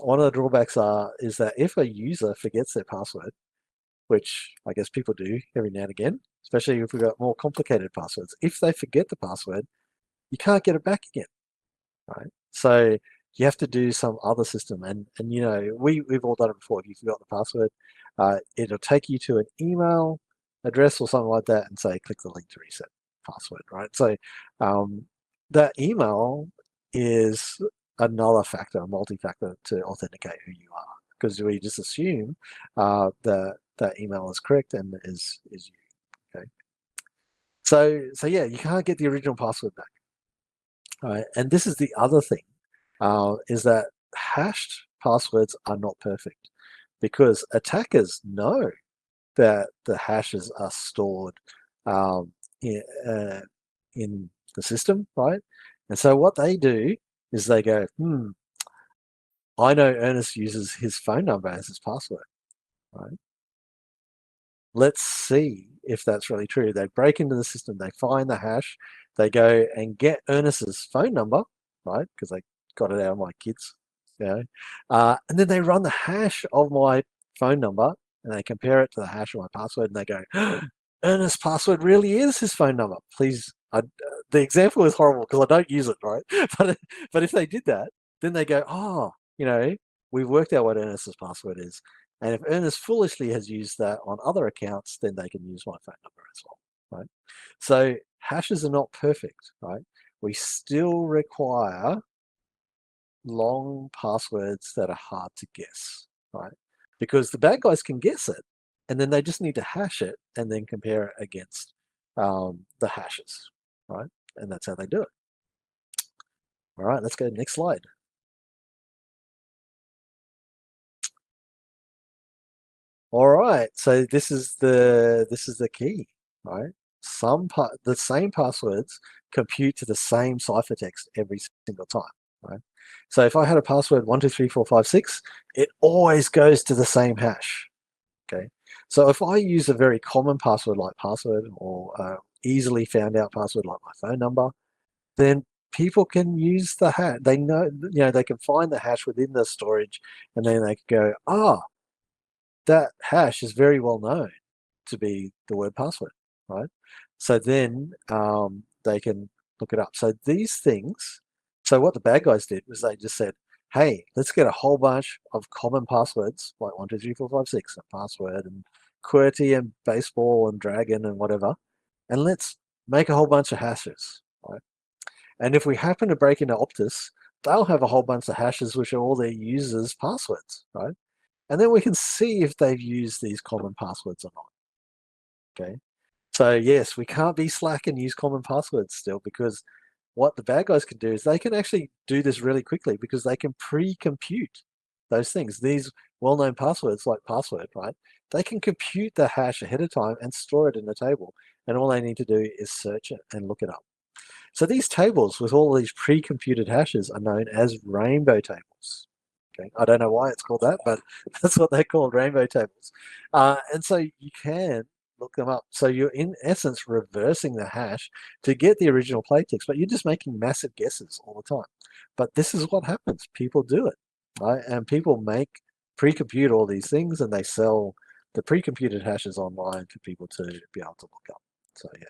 One of the drawbacks is that if a user forgets their password, which I guess people do every now and again, especially if we've got more complicated passwords, if they forget the password, you can't get it back again, right? So you have to do some other system. And we've all done it before. If you forgot the password, it'll take you to an email address or something like that and say, click the link to reset password, right? So that email is another factor, a multi-factor to authenticate who you are, because we just assume that email is correct and is you. Okay. So yeah, you can't get the original password back. All right. And this is the other thing, is that hashed passwords are not perfect, because attackers know that the hashes are stored in the system, right? And so what they do is they go, I know Ernest uses his phone number as his password, right? Let's see if that's really true. They break into the system, they find the hash, they go and get Ernest's phone number, right? Because they got it out of my kids, and then they run the hash of my phone number and they compare it to the hash of my password, and they go, Ernest's password really is his phone number. Please, the example is horrible because I don't use it, right? But if they did that, then they go, we've worked out what Ernest's password is. And if Ernest foolishly has used that on other accounts, then they can use my phone number as well, right? So hashes are not perfect, right? We still require long passwords that are hard to guess, right? Because the bad guys can guess it, and then they just need to hash it and then compare it against the hashes, right? And that's how they do it. All right, let's go to the next slide. All right, so this is the key, right? The same passwords compute to the same ciphertext every single time, right? So if I had a password 123456, it always goes to the same hash. Okay, so if I use a very common password like password, or easily found out password like my phone number, then people can use the hash. They know, they can find the hash within the storage, and then they can go, that hash is very well known to be the word password, right? So then they can look it up. So these things, so what the bad guys did was they just said, hey, let's get a whole bunch of common passwords, like 123456, a password, and QWERTY, and baseball, and dragon, and whatever, and let's make a whole bunch of hashes, right? And if we happen to break into Optus, they'll have a whole bunch of hashes which are all their users' passwords, right? And then we can see if they've used these common passwords or not, okay? So yes, we can't be slack and use common passwords still, because what the bad guys can do is they can actually do this really quickly, because they can pre-compute those things. These well-known passwords like password, right? They can compute the hash ahead of time and store it in a table. And all they need to do is search it and look it up. So these tables with all these pre-computed hashes are known as rainbow tables. Okay, I don't know why it's called that, but that's what they're called, rainbow tables. And so you can look them up. So you're in essence reversing the hash to get the original plaintext, but you're just making massive guesses all the time. But this is what happens. People do it, right? And people pre-compute all these things, and they sell the pre-computed hashes online for people to be able to look up. So yeah.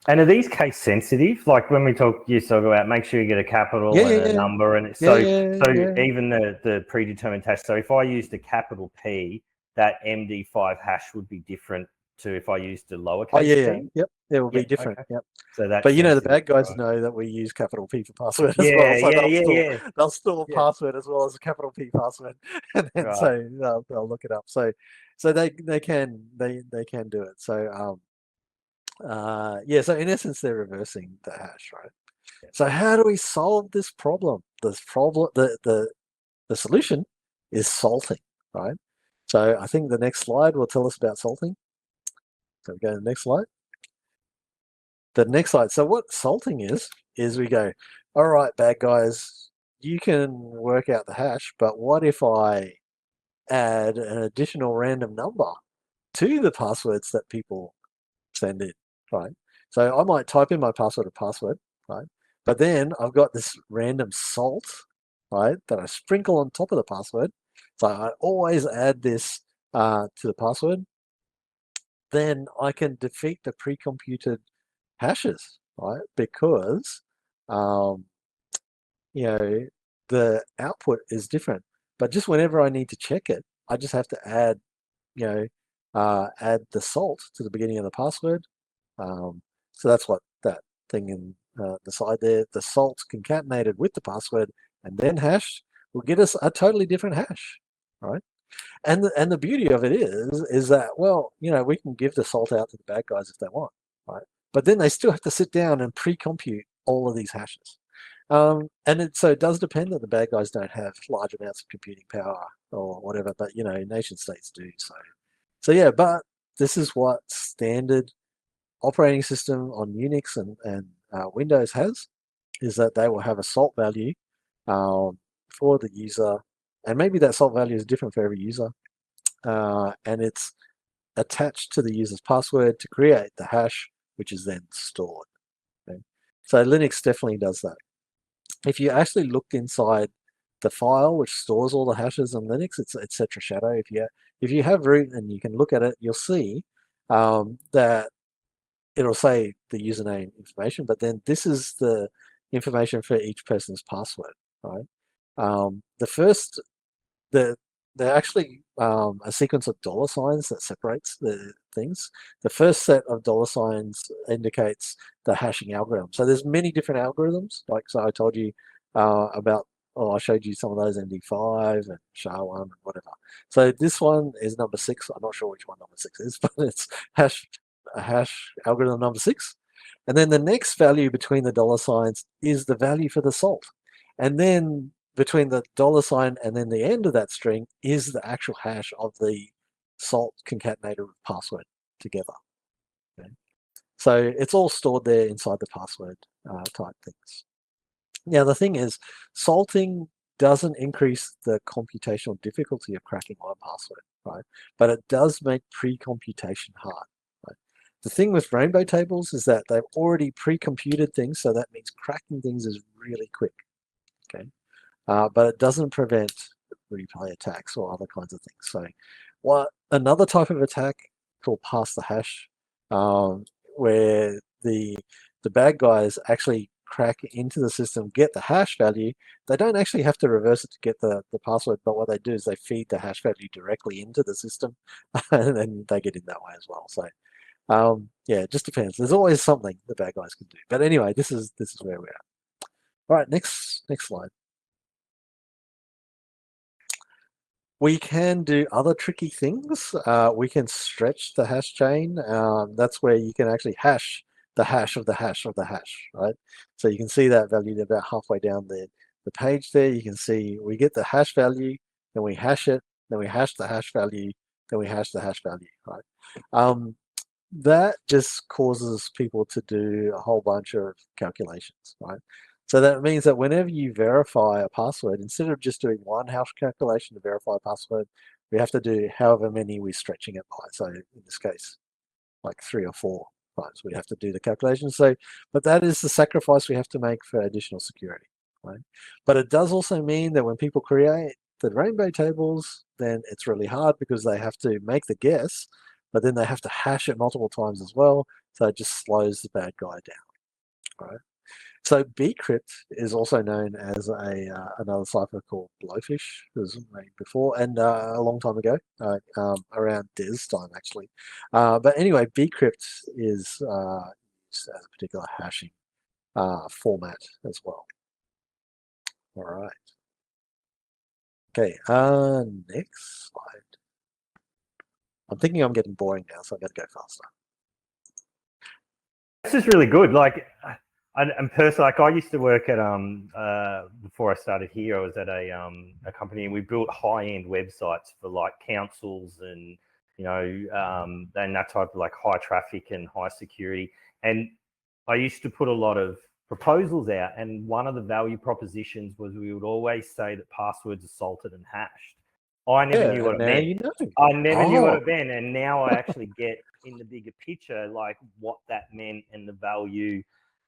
And are these case sensitive? Like when we used to talk about, make sure you get a capital and a number, and so even the predetermined hash. So if I used a capital P, that MD5 hash would be different to if I used a lowercase p. Yep, it will be different. Okay. Yep. So that's but you know the bad guys right? know that we use capital P for password as well, so they'll store password as well as a capital P password, and then so they'll look it up. So they can do it. So so in essence they're reversing the hash, right? So how do we solve this problem? The solution is salting, right? So I think the next slide will tell us about salting. So we go to the next slide. The next slide. So what salting is we go, all right, bad guys, you can work out the hash, but what if I add an additional random number to the passwords that people send in, right? So I might type in my password, right? But then I've got this random salt, right, that I sprinkle on top of the password. So I always add this to the password. Then I can defeat the pre-computed hashes, right? Because the output is different. But just whenever I need to check it, I just have to add, add the salt to the beginning of the password. So that's what that thing in the side there, the salt concatenated with the password and then hashed will get us a totally different hash, right? And the beauty of it is that, well, we can give the salt out to the bad guys if they want, right? But then they still have to sit down and pre-compute all of these hashes. So it does depend that the bad guys don't have large amounts of computing power or whatever, but nation states do. So yeah, but this is what standard operating system on Unix and Windows has, is that they will have a salt value for the user, and maybe that salt value is different for every user, and it's attached to the user's password to create the hash, which is then stored. Okay? So Linux definitely does that. If you actually looked inside the file which stores all the hashes on Linux, it's Cetra Shadow. If you have root and you can look at it, you'll see that it'll say the username information, but then this is the information for each person's password, right? They're actually a sequence of $signs that separates the things. The first set of $signs indicates the hashing algorithm. So there's many different algorithms. So I told you about, I showed you some of those, MD5 and SHA-1 and whatever. So this one is number 6. I'm not sure which one number 6 is, but it's hash algorithm number 6. And then the next value between the $signs is the value for the salt. And then between the $sign and then the end of that string is the actual hash of the salt concatenated with password together. Okay? So it's all stored there inside the password type things. Now the thing is, salting doesn't increase the computational difficulty of cracking one password, right? But it does make pre-computation hard. Right? The thing with rainbow tables is that they've already pre-computed things, so that means cracking things is really quick. Okay. But it doesn't prevent replay attacks or other kinds of things. So another type of attack called pass the hash, where the bad guys actually crack into the system, get the hash value. They don't actually have to reverse it to get the password, but what they do is they feed the hash value directly into the system and then they get in that way as well. So yeah, it just depends. There's always something the bad guys can do. But anyway, this is where we're at. All right, next slide. We can do other tricky things. We can stretch the hash chain. That's where you can actually hash the hash of the hash of the hash, right? So you can see that value about halfway down the page there. You can see we get the hash value, then we hash it, then we hash the hash value, then we hash the hash value, right? That just causes people to do a whole bunch of calculations, right? So that means that whenever you verify a password, instead of just doing one hash calculation to verify a password, we have to do however many we're stretching it by. So in this case, like 3 or 4 times we have to do the calculation. So, but that is the sacrifice we have to make for additional security, right? But it does also mean that when people create the rainbow tables, then it's really hard because they have to make the guess, but then they have to hash it multiple times as well. So it just slows the bad guy down, right? So bcrypt is also known as another cipher called blowfish. It was made before and a long time ago, around DES time actually. But anyway, bcrypt is used as a particular hashing format as well. All right. Okay, next slide. I'm thinking I'm getting boring now, so I got to go faster. This is really good. Like, and personally, like I used to work at before I started here, I was at a company, and we built high-end websites for like councils and and that type of like high traffic and high security. And I used to put a lot of proposals out, and one of the value propositions was we would always say that passwords are salted and hashed. I never knew what it meant. You know. I never knew what it meant, and now I actually get in the bigger picture like what that meant and the value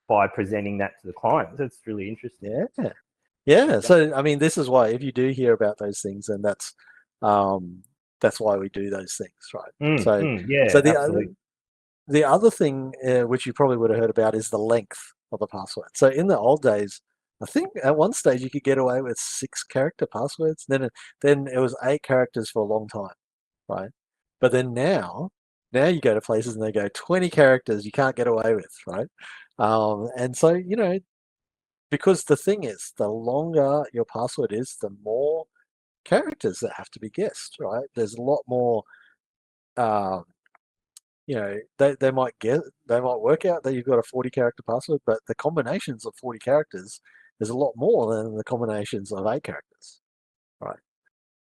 by presenting that to the client. That's really interesting. Yeah. So I mean, this is why if you do hear about those things, then that's why we do those things, right? So the other thing which you probably would have heard about is the length of the password. So in the old days, I think at one stage you could get away with 6-character passwords. Then it was 8 characters for a long time, right? But then now you go to places and they go 20 characters you can't get away with, right? And so because the thing is, the longer your password is, the more characters that have to be guessed, right? There's a lot more. They might work out that you've got a 40-character password, but the combinations of 40 characters is a lot more than the combinations of 8 characters, right?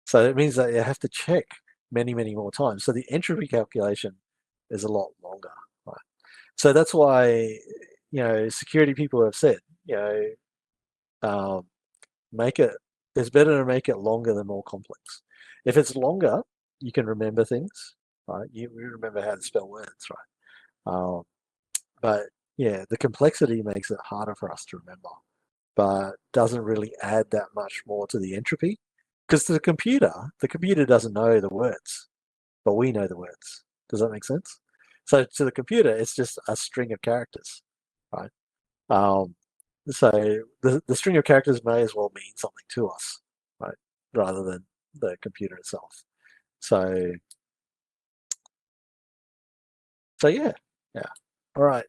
So it means that you have to check many, many more times. So the entropy calculation is a lot longer, right? So that's why, security people have said, it's better to make it longer than more complex. If it's longer, you can remember things, right? You remember how to spell words, right? But yeah, the complexity makes it harder for us to remember, but doesn't really add that much more to the entropy, because the computer doesn't know the words, but we know the words. Does that make sense? So to the computer, it's just a string of characters, right? So the string of characters may as well mean something to us, right? Rather than the computer itself. So yeah. All right.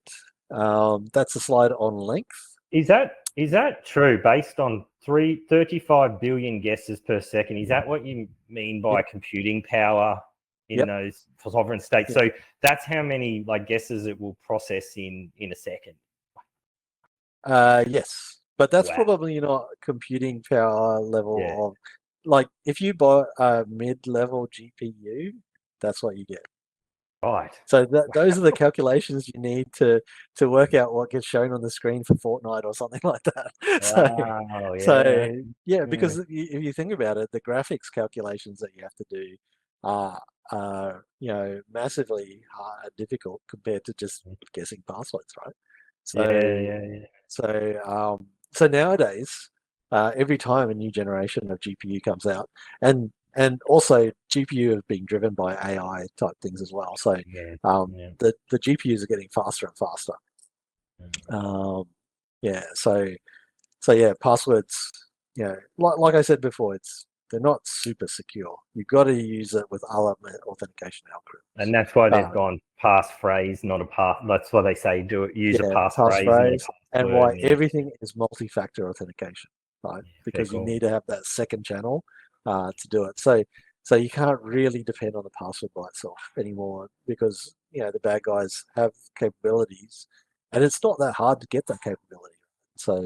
That's a slide on length. Is that true? Based on 35 billion guesses per second, is that what you mean by computing power in those sovereign states? So that's how many like guesses it will process in a second. Yes, but that's probably not computing power level of, like, if you buy a mid-level GPU, that's what you get. Right. So those are the calculations you need to work out what gets shown on the screen for Fortnite or something like that. Because if you think about it, the graphics calculations that you have to do are massively hard, difficult compared to just guessing passwords, right? So nowadays, every time a new generation of GPU comes out, and also GPU have been driven by AI type things as well. So the GPUs are getting faster and faster. So passwords, like I said before, they're not super secure. You've got to use it with other authentication algorithms. And that's why they've gone passphrase, not a pass. That's why they say use a passphrase. And why everything is multi-factor authentication, right? Because you need to have that second channel to do it. So you can't really depend on the password by itself anymore, because the bad guys have capabilities, and it's not that hard to get that capability. So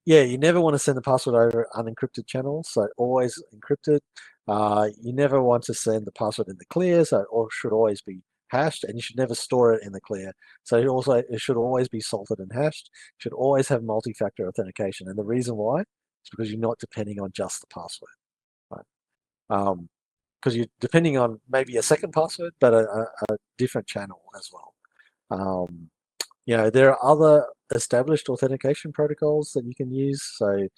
you never want to send the password over unencrypted channels, so always encrypted. You never want to send the password in the clear, so it should always be hashed, and you should never store it in the clear. So it should always be salted and hashed. It should always have multi-factor authentication, and the reason why is because you're not depending on just the password, right? Because you're depending on maybe a second password, but a different channel as well. There are other established authentication protocols that you can use. So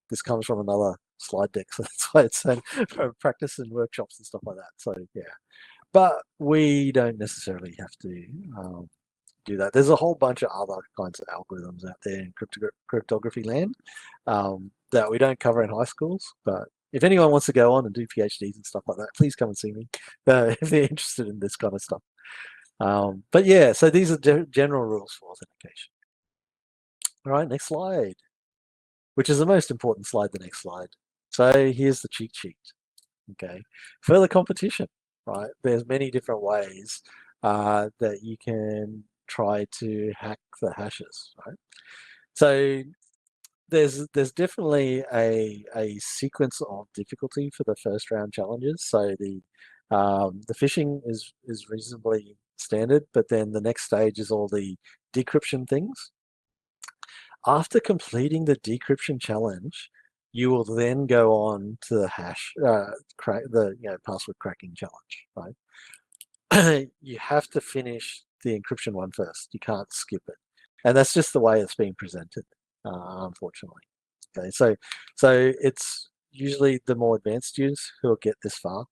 this comes from another slide deck, so that's why it's for practice and workshops and stuff like that. So But we don't necessarily have to do that. There's a whole bunch of other kinds of algorithms out there in cryptography land that we don't cover in high schools. But if anyone wants to go on and do PhDs and stuff like that, please come and see me if they're interested in this kind of stuff. But yeah, so these are general rules for authentication. All right, next slide, which is the most important slide, the next slide. So here's the cheat sheet. Okay, further competition, right? There's many different ways that you can try to hack the hashes, right? So there's definitely a sequence of difficulty for the first round challenges. So the phishing is reasonably standard, but then the next stage is all the decryption things. After completing the decryption challenge, you will then go on to the hash, password cracking challenge, right? You have to finish the encryption one first. You can't skip it, and that's just the way it's being presented, unfortunately. Okay, so it's usually the more advanced students who will get this far.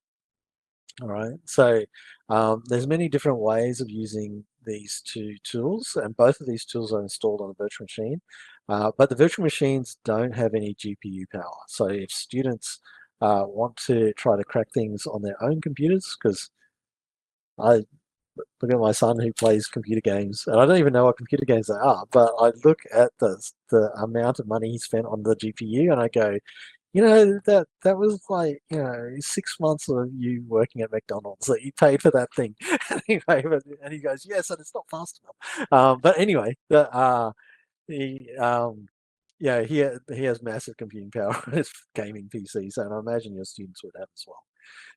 All right, so there's many different ways of using these two tools, and both of these tools are installed on a virtual machine, but the virtual machines don't have any GPU power. So if students want to try to crack things on their own computers, because I look at my son who plays computer games, and I don't even know what computer games they are, but I look at the amount of money he spent on the GPU, and I go, you know, that was like, 6 months of you working at McDonald's that you paid for that thing. And he goes, yes, and it's not fast enough. But anyway, he has massive computing power on his gaming PCs, and I imagine your students would have as well.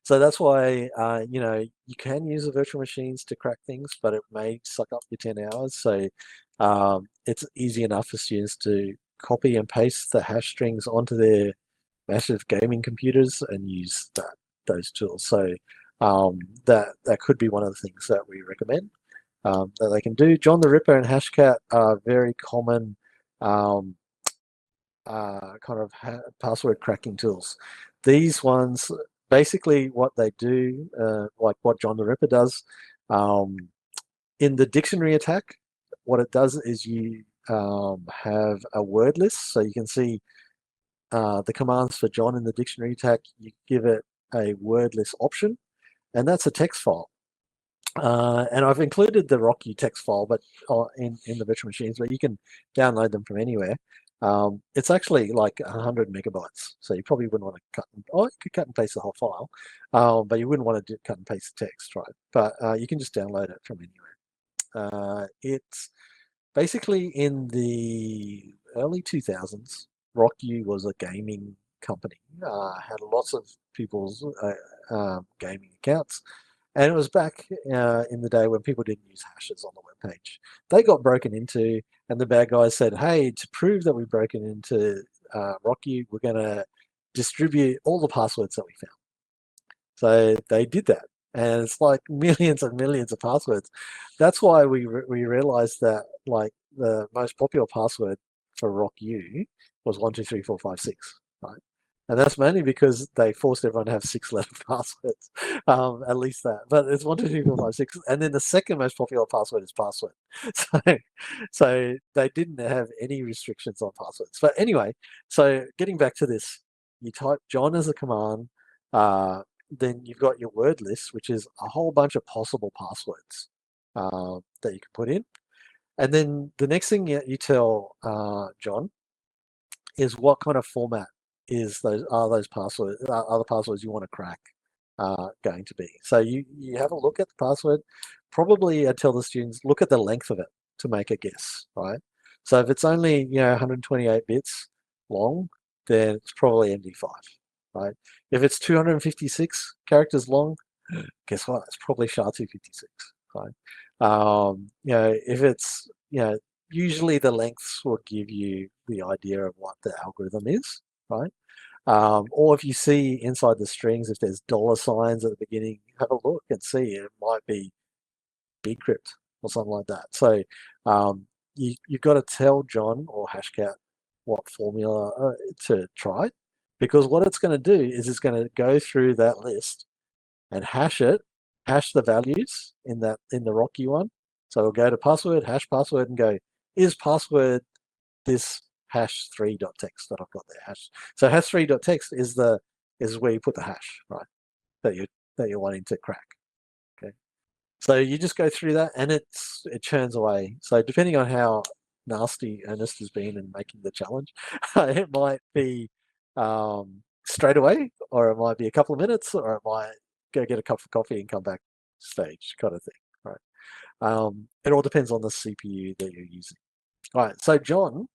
So that's why you can use the virtual machines to crack things, but it may suck up your 10 hours. So it's easy enough for students to copy and paste the hash strings onto their massive gaming computers and use those tools. So that could be one of the things that we recommend that they can do. John the Ripper and Hashcat are very common kind of password cracking tools. These ones, basically what they do, like what John the Ripper does, in the dictionary attack, what it does is you have a word list. So you can see the commands for John in the dictionary attack, you give it a word list option, and that's a text file. And I've included the RockU text file, but in the virtual machines, but you can download them from anywhere. It's actually like 100 megabytes, so you probably wouldn't want to you could cut and paste the whole file, but you wouldn't want to cut and paste the text, right? But you can just download it from anywhere. It's basically in the early 2000s. RockU was a gaming company, had lots of people's gaming accounts, and it was back in the day when people didn't use hashes on the web page. They got broken into, and the bad guys said, hey, to prove that we've broken into RockU, we're going to distribute all the passwords that we found. So they did that, and it's like millions and millions of passwords. That's why we realized that like the most popular password for RockU was 123456, right? And that's mainly because they forced everyone to have 6-letter passwords, at least that. But it's 123456, and then the second most popular password is password. So they didn't have any restrictions on passwords. But anyway, so getting back to this, you type John as a command, then you've got your word list, which is a whole bunch of possible passwords that you can put in. And then the next thing you tell John is what kind of format is those passwords, other passwords you want to crack going to be. So you have a look at the password. Probably I tell the students, look at the length of it to make a guess, right? So if it's only 128 bits long, then it's probably MD5, right? If it's 256 characters long, guess what? It's probably SHA-256, right? If it's usually the lengths will give you the idea of what the algorithm is, right? Or if you see inside the strings, if there's $ at the beginning, have a look and see. It might be bcrypt or something like that. So you've got to tell John or Hashcat what formula to try, because what it's going to do is it's going to go through that list and hash it hash the values in the Rocky one. So we'll go to password, hash password, and go, is password this hash3.txt that I've got there? Hash. So hash3.txt is where you put the hash, right? That you're wanting to crack. Okay. So you just go through that, and it churns away. So depending on how nasty Ernest has been in making the challenge, it might be straight away, or it might be a couple of minutes, or it might go get a cup of coffee and come back stage kind of thing, right? It all depends on the CPU that you're using. All right, so John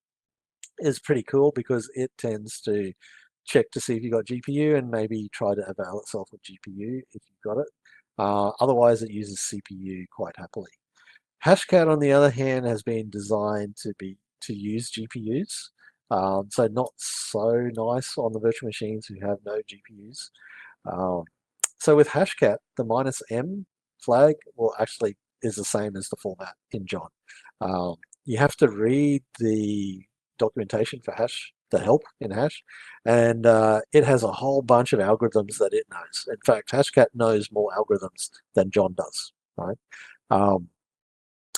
is pretty cool because it tends to check to see if you've got GPU and maybe try to avail itself of GPU if you've got it. Otherwise, it uses CPU quite happily. Hashcat, on the other hand, has been designed to use GPUs. So not so nice on the virtual machines who have no GPUs. So with Hashcat, the -m flag actually is the same as the format in John. You have to read the documentation for hash, the help in hash, and it has a whole bunch of algorithms that it knows. In fact, Hashcat knows more algorithms than John does, right?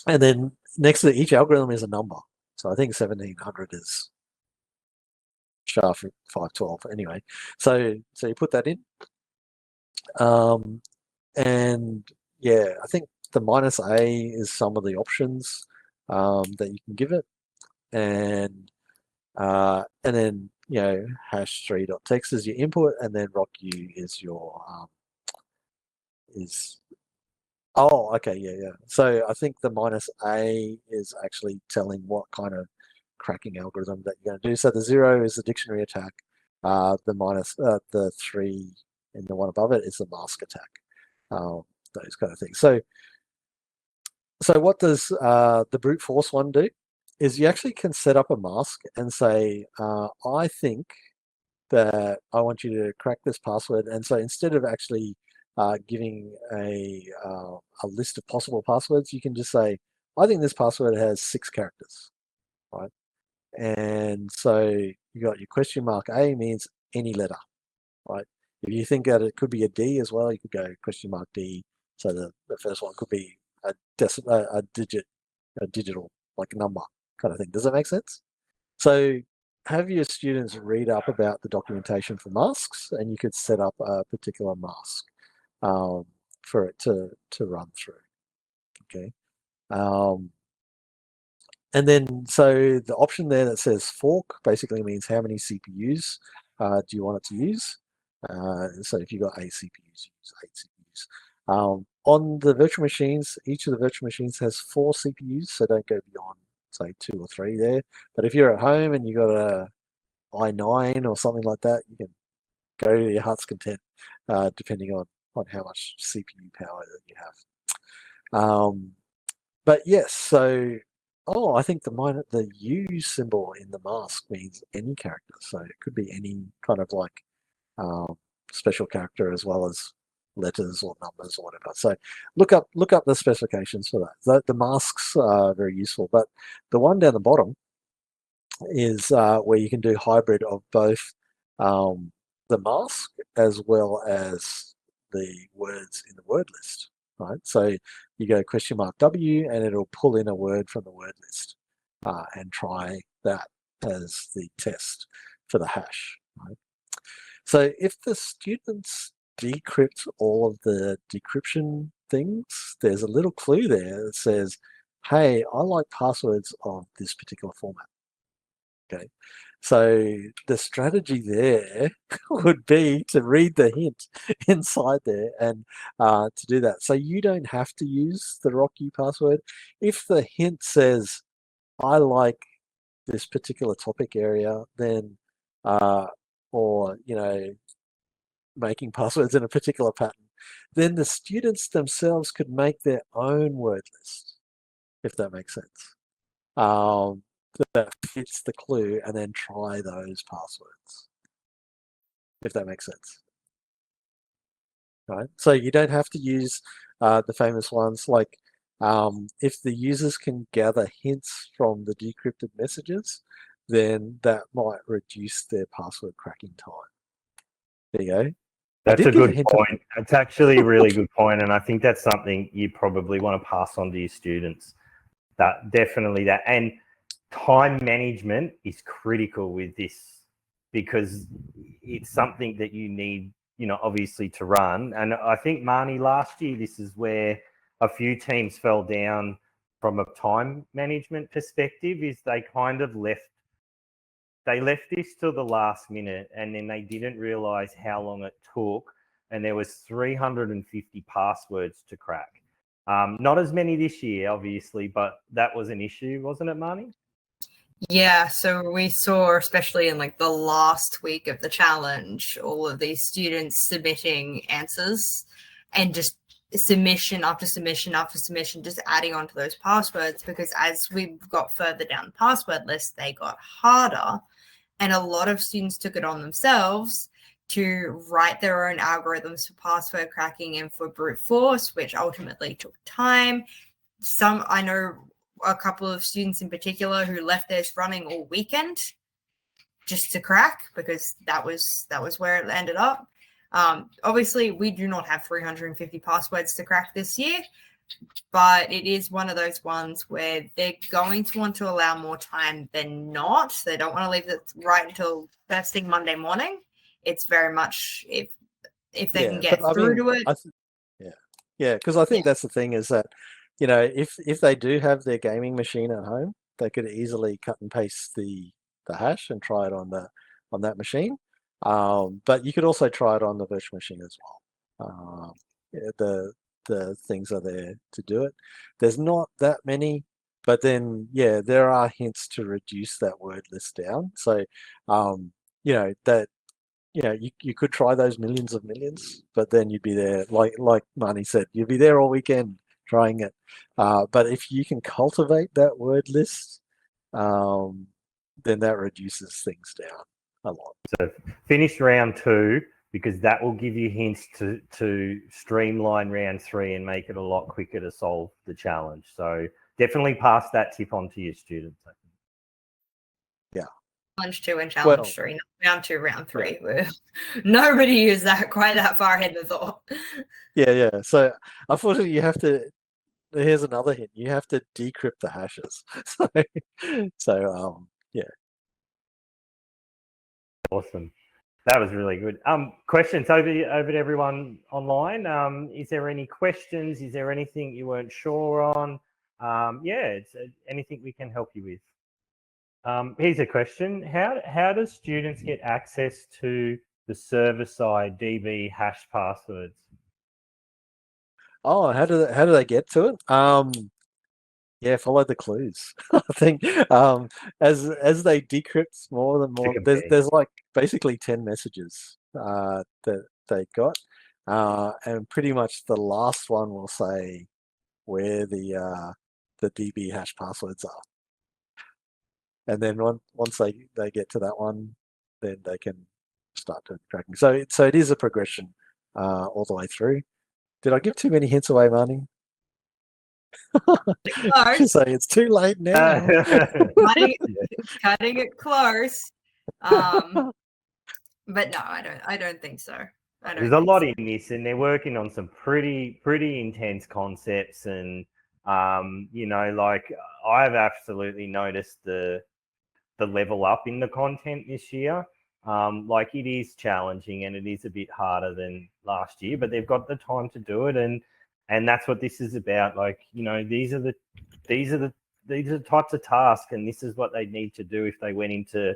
And then next to each algorithm is a number. So I think 1700 is SHA-512 anyway. So you put that in. And yeah, I think the -a is some of the options that you can give it. And then, you know, hash3.txt is your input, and then rockU is your, oh, okay, yeah. So I think the -a is actually telling what kind of cracking algorithm that you're going to do. So the 0 is the dictionary attack. The 3 and the one above it is the mask attack. Those kind of things. So what does the brute force one do? Is you actually can set up a mask and say, I think that I want you to crack this password. And so instead of actually giving a list of possible passwords, you can just say, I think this password has 6 characters, right? And so you got your question mark A means any letter, right? If you think that it could be a D as well, you could go question mark D. So the first one could be a digital, like a number kind of thing. Does that make sense? So have your students read up about the documentation for masks, and you could set up a particular mask for it to run through. Okay. And then, so the option there that says fork basically means how many CPUs do you want it to use. So if you've got 8 CPUs, you use 8 CPUs. On the virtual machines, each of the virtual machines has 4 CPUs, so don't go beyond, say, 2 or 3 there. But if you're at home and you've got a i9 or something like that, you can go to your heart's content, depending on how much CPU power that you have. But yes, so I think the U symbol in the mask means any character, so it could be any kind of like special character as well as letters or numbers or whatever. So look up the specifications for that. The masks are very useful, but the one down the bottom is where you can do hybrid of both the mask as well as the words in the word list, right? So you go question mark W and it'll pull in a word from the word list and try that as the test for the hash, right? So if the students decrypt all of the decryption things, there's a little clue there that says, hey, I like passwords of this particular format. Okay, so the strategy there would be to read the hint inside there and to do that. So you don't have to use the rockU password. If the hint says, I like this particular topic area, then, or, you know, making passwords in a particular pattern, then the students themselves could make their own word list, if that makes sense. That fits the clue and then try those passwords, if that makes sense. Right? So you don't have to use the famous ones like if the users can gather hints from the decrypted messages, then that might reduce their password cracking time. There you go. That's did a give a good hint of- point. It's actually a really good point, and I think that's something you probably want to pass on to your students. That definitely that, and time management is critical with this because it's something that you need, obviously to run. And I think Marnie, last year, this is where a few teams fell down from a time management perspective. Is they kind of left this till the last minute, and then they didn't realize how long it took, and there was 350 passwords to crack. Not as many this year, obviously, but that was an issue, wasn't it, Marnie? Yeah, so we saw, especially in like the last week of the challenge, all of these students submitting answers and just submission after submission after submission, just adding on to those passwords, because as we got further down the password list, they got harder. And a lot of students took it on themselves to write their own algorithms for password cracking and for brute force, which ultimately took time. I know a couple of students in particular who left theirs running all weekend just to crack, because that was where it ended up. Obviously, we do not have 350 passwords to crack this year, but it is one of those ones where they're going to want to allow more time than not. They don't want to leave it right until first thing Monday morning. It's very much if they can get through to it. Because I think that's the thing, is that, if they do have their gaming machine at home, they could easily cut and paste the hash and try it on that machine. But you could also try it on the virtual machine as well. The things are there to do it. There's not that many, but then there are hints to reduce that word list down. So you could try those millions of millions, but then you'd be there, like Marnie said, you'd be there all weekend trying it. But if you can cultivate that word list, then that reduces things down a lot. So finish round 2, because that will give you hints to streamline round 3 and make it a lot quicker to solve the challenge. So definitely pass that tip on to your students, I think. Yeah. Challenge 2 and challenge 3, round 2, round 3. Yeah. Nobody used that quite that far ahead of thought. Yeah. So unfortunately, here's another hint. You have to decrypt the hashes. So yeah. Awesome. That was really good. Questions over to everyone online. Is there any questions? Is there anything you weren't sure on? It's anything we can help you with. Here's a question. How do students get access to the server-side DB hash passwords? Oh, how do they get to it? Follow the clues. I think as they decrypt more and more, there's like basically 10 messages that they got, and pretty much the last one will say where the DB hash passwords are, and then once they get to that one, then they can start doing tracking. So it is a progression all the way through. Did I give too many hints away, Marnie? Just say it's too late now. Cutting it close. But no, I don't think so. There's a lot in this, and they're working on some pretty intense concepts, and like I've absolutely noticed the level up in the content this year. Like it is challenging and it is a bit harder than last year, but they've got the time to do it, and that's what this is about. Like, these are the types of tasks, and this is what they need to do if they went into,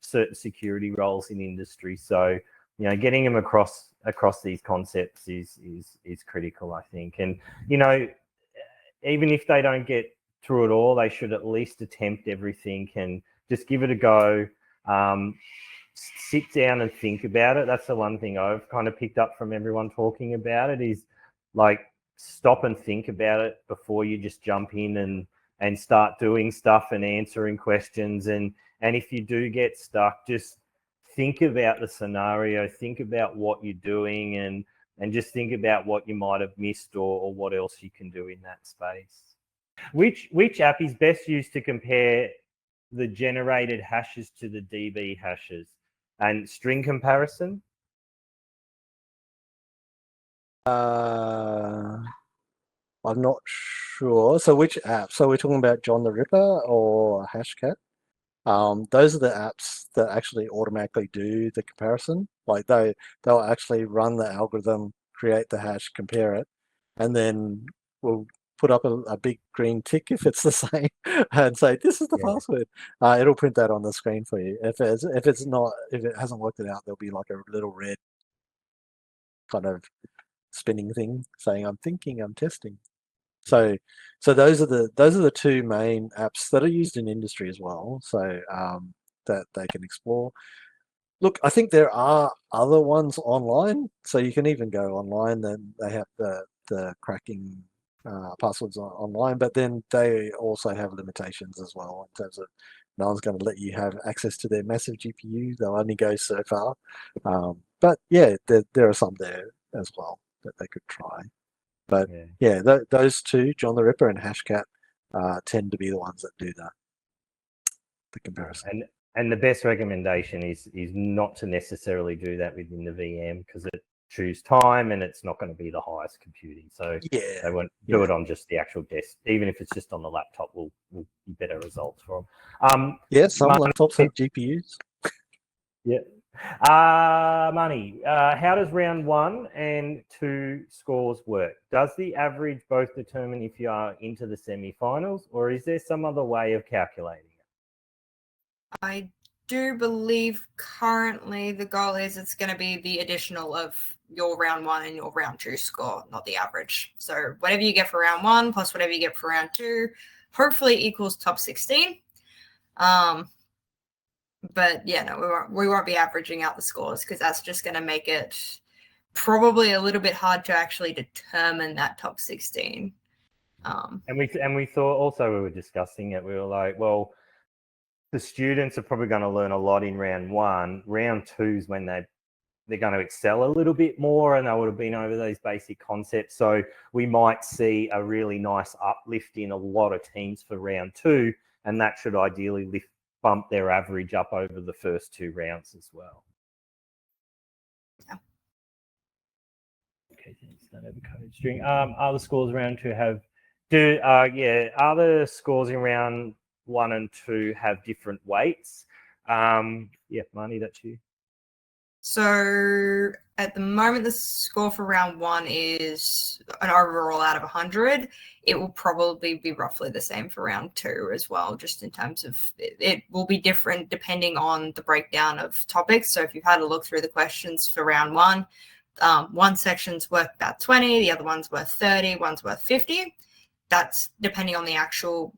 certain security roles in industry. So, getting them across these concepts is critical, I think. And, even if they don't get through it all, they should at least attempt everything and just give it a go. Sit down and think about it. That's the one thing I've kind of picked up from everyone talking about it, is like, stop and think about it before you just jump in and start doing stuff and answering questions. And if you do get stuck, just think about the scenario, think about what you're doing, and just think about what you might have missed or what else you can do in that space. Which app is best used to compare the generated hashes to the DB hashes? And string comparison? I'm not sure. So which app? So we're talking about John the Ripper or Hashcat? Those are the apps that actually automatically do the comparison. Like they'll actually run the algorithm, create the hash, compare it, and then we'll put up a big green tick if it's the same and say, this is the password. It'll print that on the screen for you. If it hasn't worked it out, there'll be like a little red kind of spinning thing saying, I'm thinking, I'm testing. So those are the two main apps that are used in industry as well. So that they can explore. Look, I think there are other ones online. So you can even go online. Then they have the cracking passwords online, but then they also have limitations as well in terms of no one's going to let you have access to their massive GPU. They'll only go so far. But yeah, there are some there as well that they could try. But yeah, those two, John the Ripper and Hashcat, tend to be the ones that do that, the comparison. And the best recommendation is not to necessarily do that within the VM because it chews time and it's not going to be the highest computing. So they won't do it on just the actual desk. Even if it's just on the laptop, will be better results for them. Some laptops have GPUs. Yeah. Money. How does round 1 and 2 scores work? Does the average both determine if you are into the semi-finals, or is there some other way of calculating it? I do believe currently the goal is it's going to be the additional of your round 1 and your round 2 score, not the average. So whatever you get for round 1 plus whatever you get for round 2, hopefully equals top 16. But yeah, no, we won't be averaging out the scores because that's just going to make it probably a little bit hard to actually determine that top 16. And we thought also, we were discussing it. We were like, well, the students are probably going to learn a lot in round 1. Round 2 is when they're going to excel a little bit more, and they would have been over those basic concepts. So we might see a really nice uplift in a lot of teams for round 2, and that should ideally bump their average up over the first 2 rounds as well. Yeah. Okay, don't have a code string. Are the scores round 2 are the scores in round 1 and 2 have different weights? Marnie, that's you. So at the moment, the score for round 1 is an overall out of 100. It will probably be roughly the same for round 2 as well, just in terms of it will be different depending on the breakdown of topics. So if you've had a look through the questions for round 1, one section's worth about 20, the other one's worth 30, one's worth 50. That's depending on the actual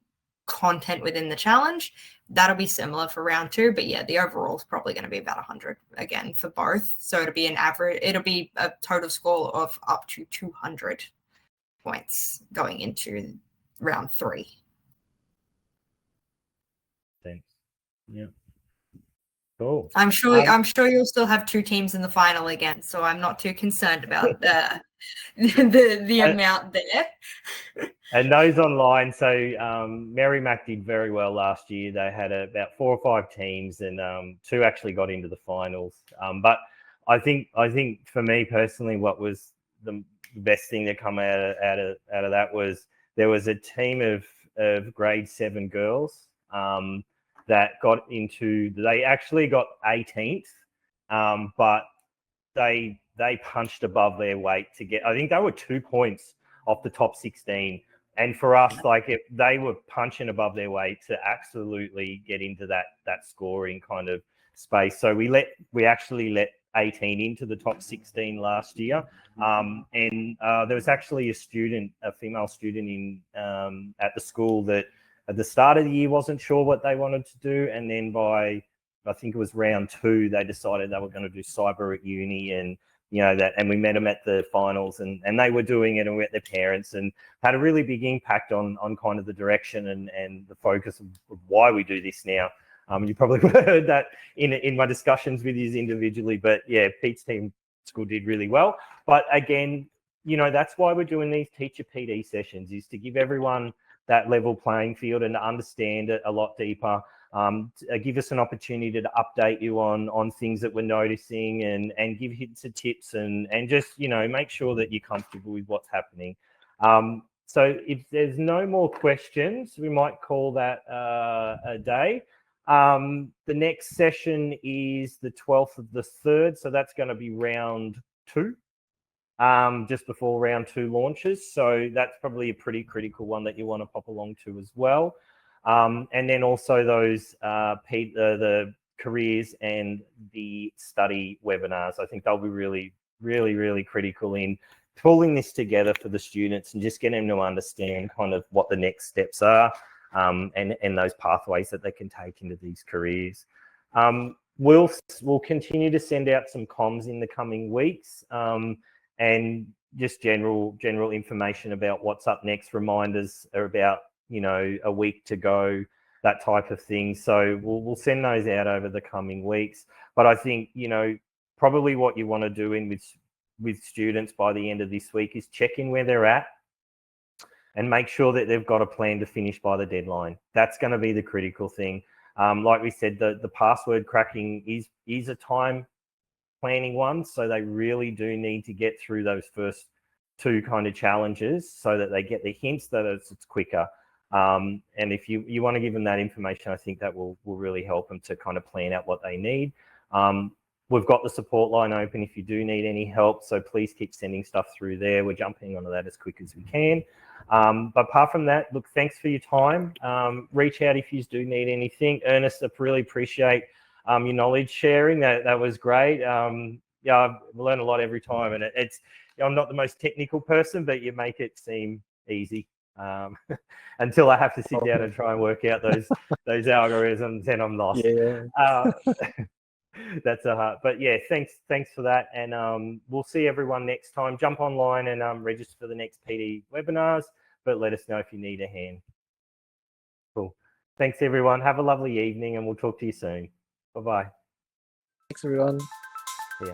content within the challenge. That'll be similar for round 2, but yeah, the overall is probably going to be about 100 again for both. So it'll be an average, it'll be a total score of up to 200 points going into round 3. Thanks. Yeah. Cool. I'm sure you'll still have 2 teams in the final again, so I'm not too concerned about the amount there. And those online, so Merrimack did very well last year. They had about 4 or 5 teams, and 2 actually got into the finals. But I think for me personally, what was the best thing that come out of that was there was a team of grade 7 girls that got into. They actually got 18th, but they punched above their weight to get. I think they were 2 points off the top 16. And for us, they were punching above their weight to absolutely get into that scoring kind of space. So we actually let 18 into the top 16 last year. And there was actually a female student at the school that at the start of the year wasn't sure what they wanted to do. And then by, I think it was round 2, they decided they were going to do cyber at uni, and and we met them at the finals, and they were doing it, and we met their parents, and had a really big impact on kind of the direction and the focus of why we do this now. You probably heard that in my discussions with you individually, but yeah, Pete's team school did really well. But again, that's why we're doing these teacher PD sessions, is to give everyone that level playing field and to understand it a lot deeper. give us an opportunity to update you on things that we're noticing and give hints and tips and just, you know, make sure that you're comfortable with what's happening. So if there's no more questions, we might call that a day. The next session is the 12th of the 3rd, so that's going to be round 2, just before round 2 launches. So that's probably a pretty critical one that you want to pop along to as well. And then also those the careers and the study webinars. I think they'll be really, really, really critical in pulling this together for the students and just getting them to understand kind of what the next steps are, and those pathways that they can take into these careers. We'll continue to send out some comms in the coming weeks, and just general information about what's up next. Reminders are about, you know, a week to go, that type of thing. So we'll send those out over the coming weeks. But I think, you know, probably what you want to do with students by the end of this week is check in where they're at and make sure that they've got a plan to finish by the deadline. That's going to be the critical thing. Like we said, the password cracking is a time planning one, so they really do need to get through those first 2 kind of challenges so that they get the hints that it's quicker. And if you want to give them that information, I think that will really help them to kind of plan out what they need. We've got the support line open if you do need any help, so please keep sending stuff through there. We're jumping onto that as quick as we can. But apart from that, look, thanks for your time. Reach out if you do need anything. Ernest, I really appreciate your knowledge sharing. That was great. Yeah, I've learned a lot every time, and it's, you know, I'm not the most technical person, but you make it seem easy. Until I have to sit down and try and work out those algorithms, then I'm lost. Yeah. That's a hard, but yeah, thanks for that, and we'll see everyone next time. Jump online and register for the next PD webinars, but let us know if you need a hand. Cool. Thanks everyone. Have a lovely evening, and we'll talk to you soon. Bye bye. Thanks everyone. Yeah.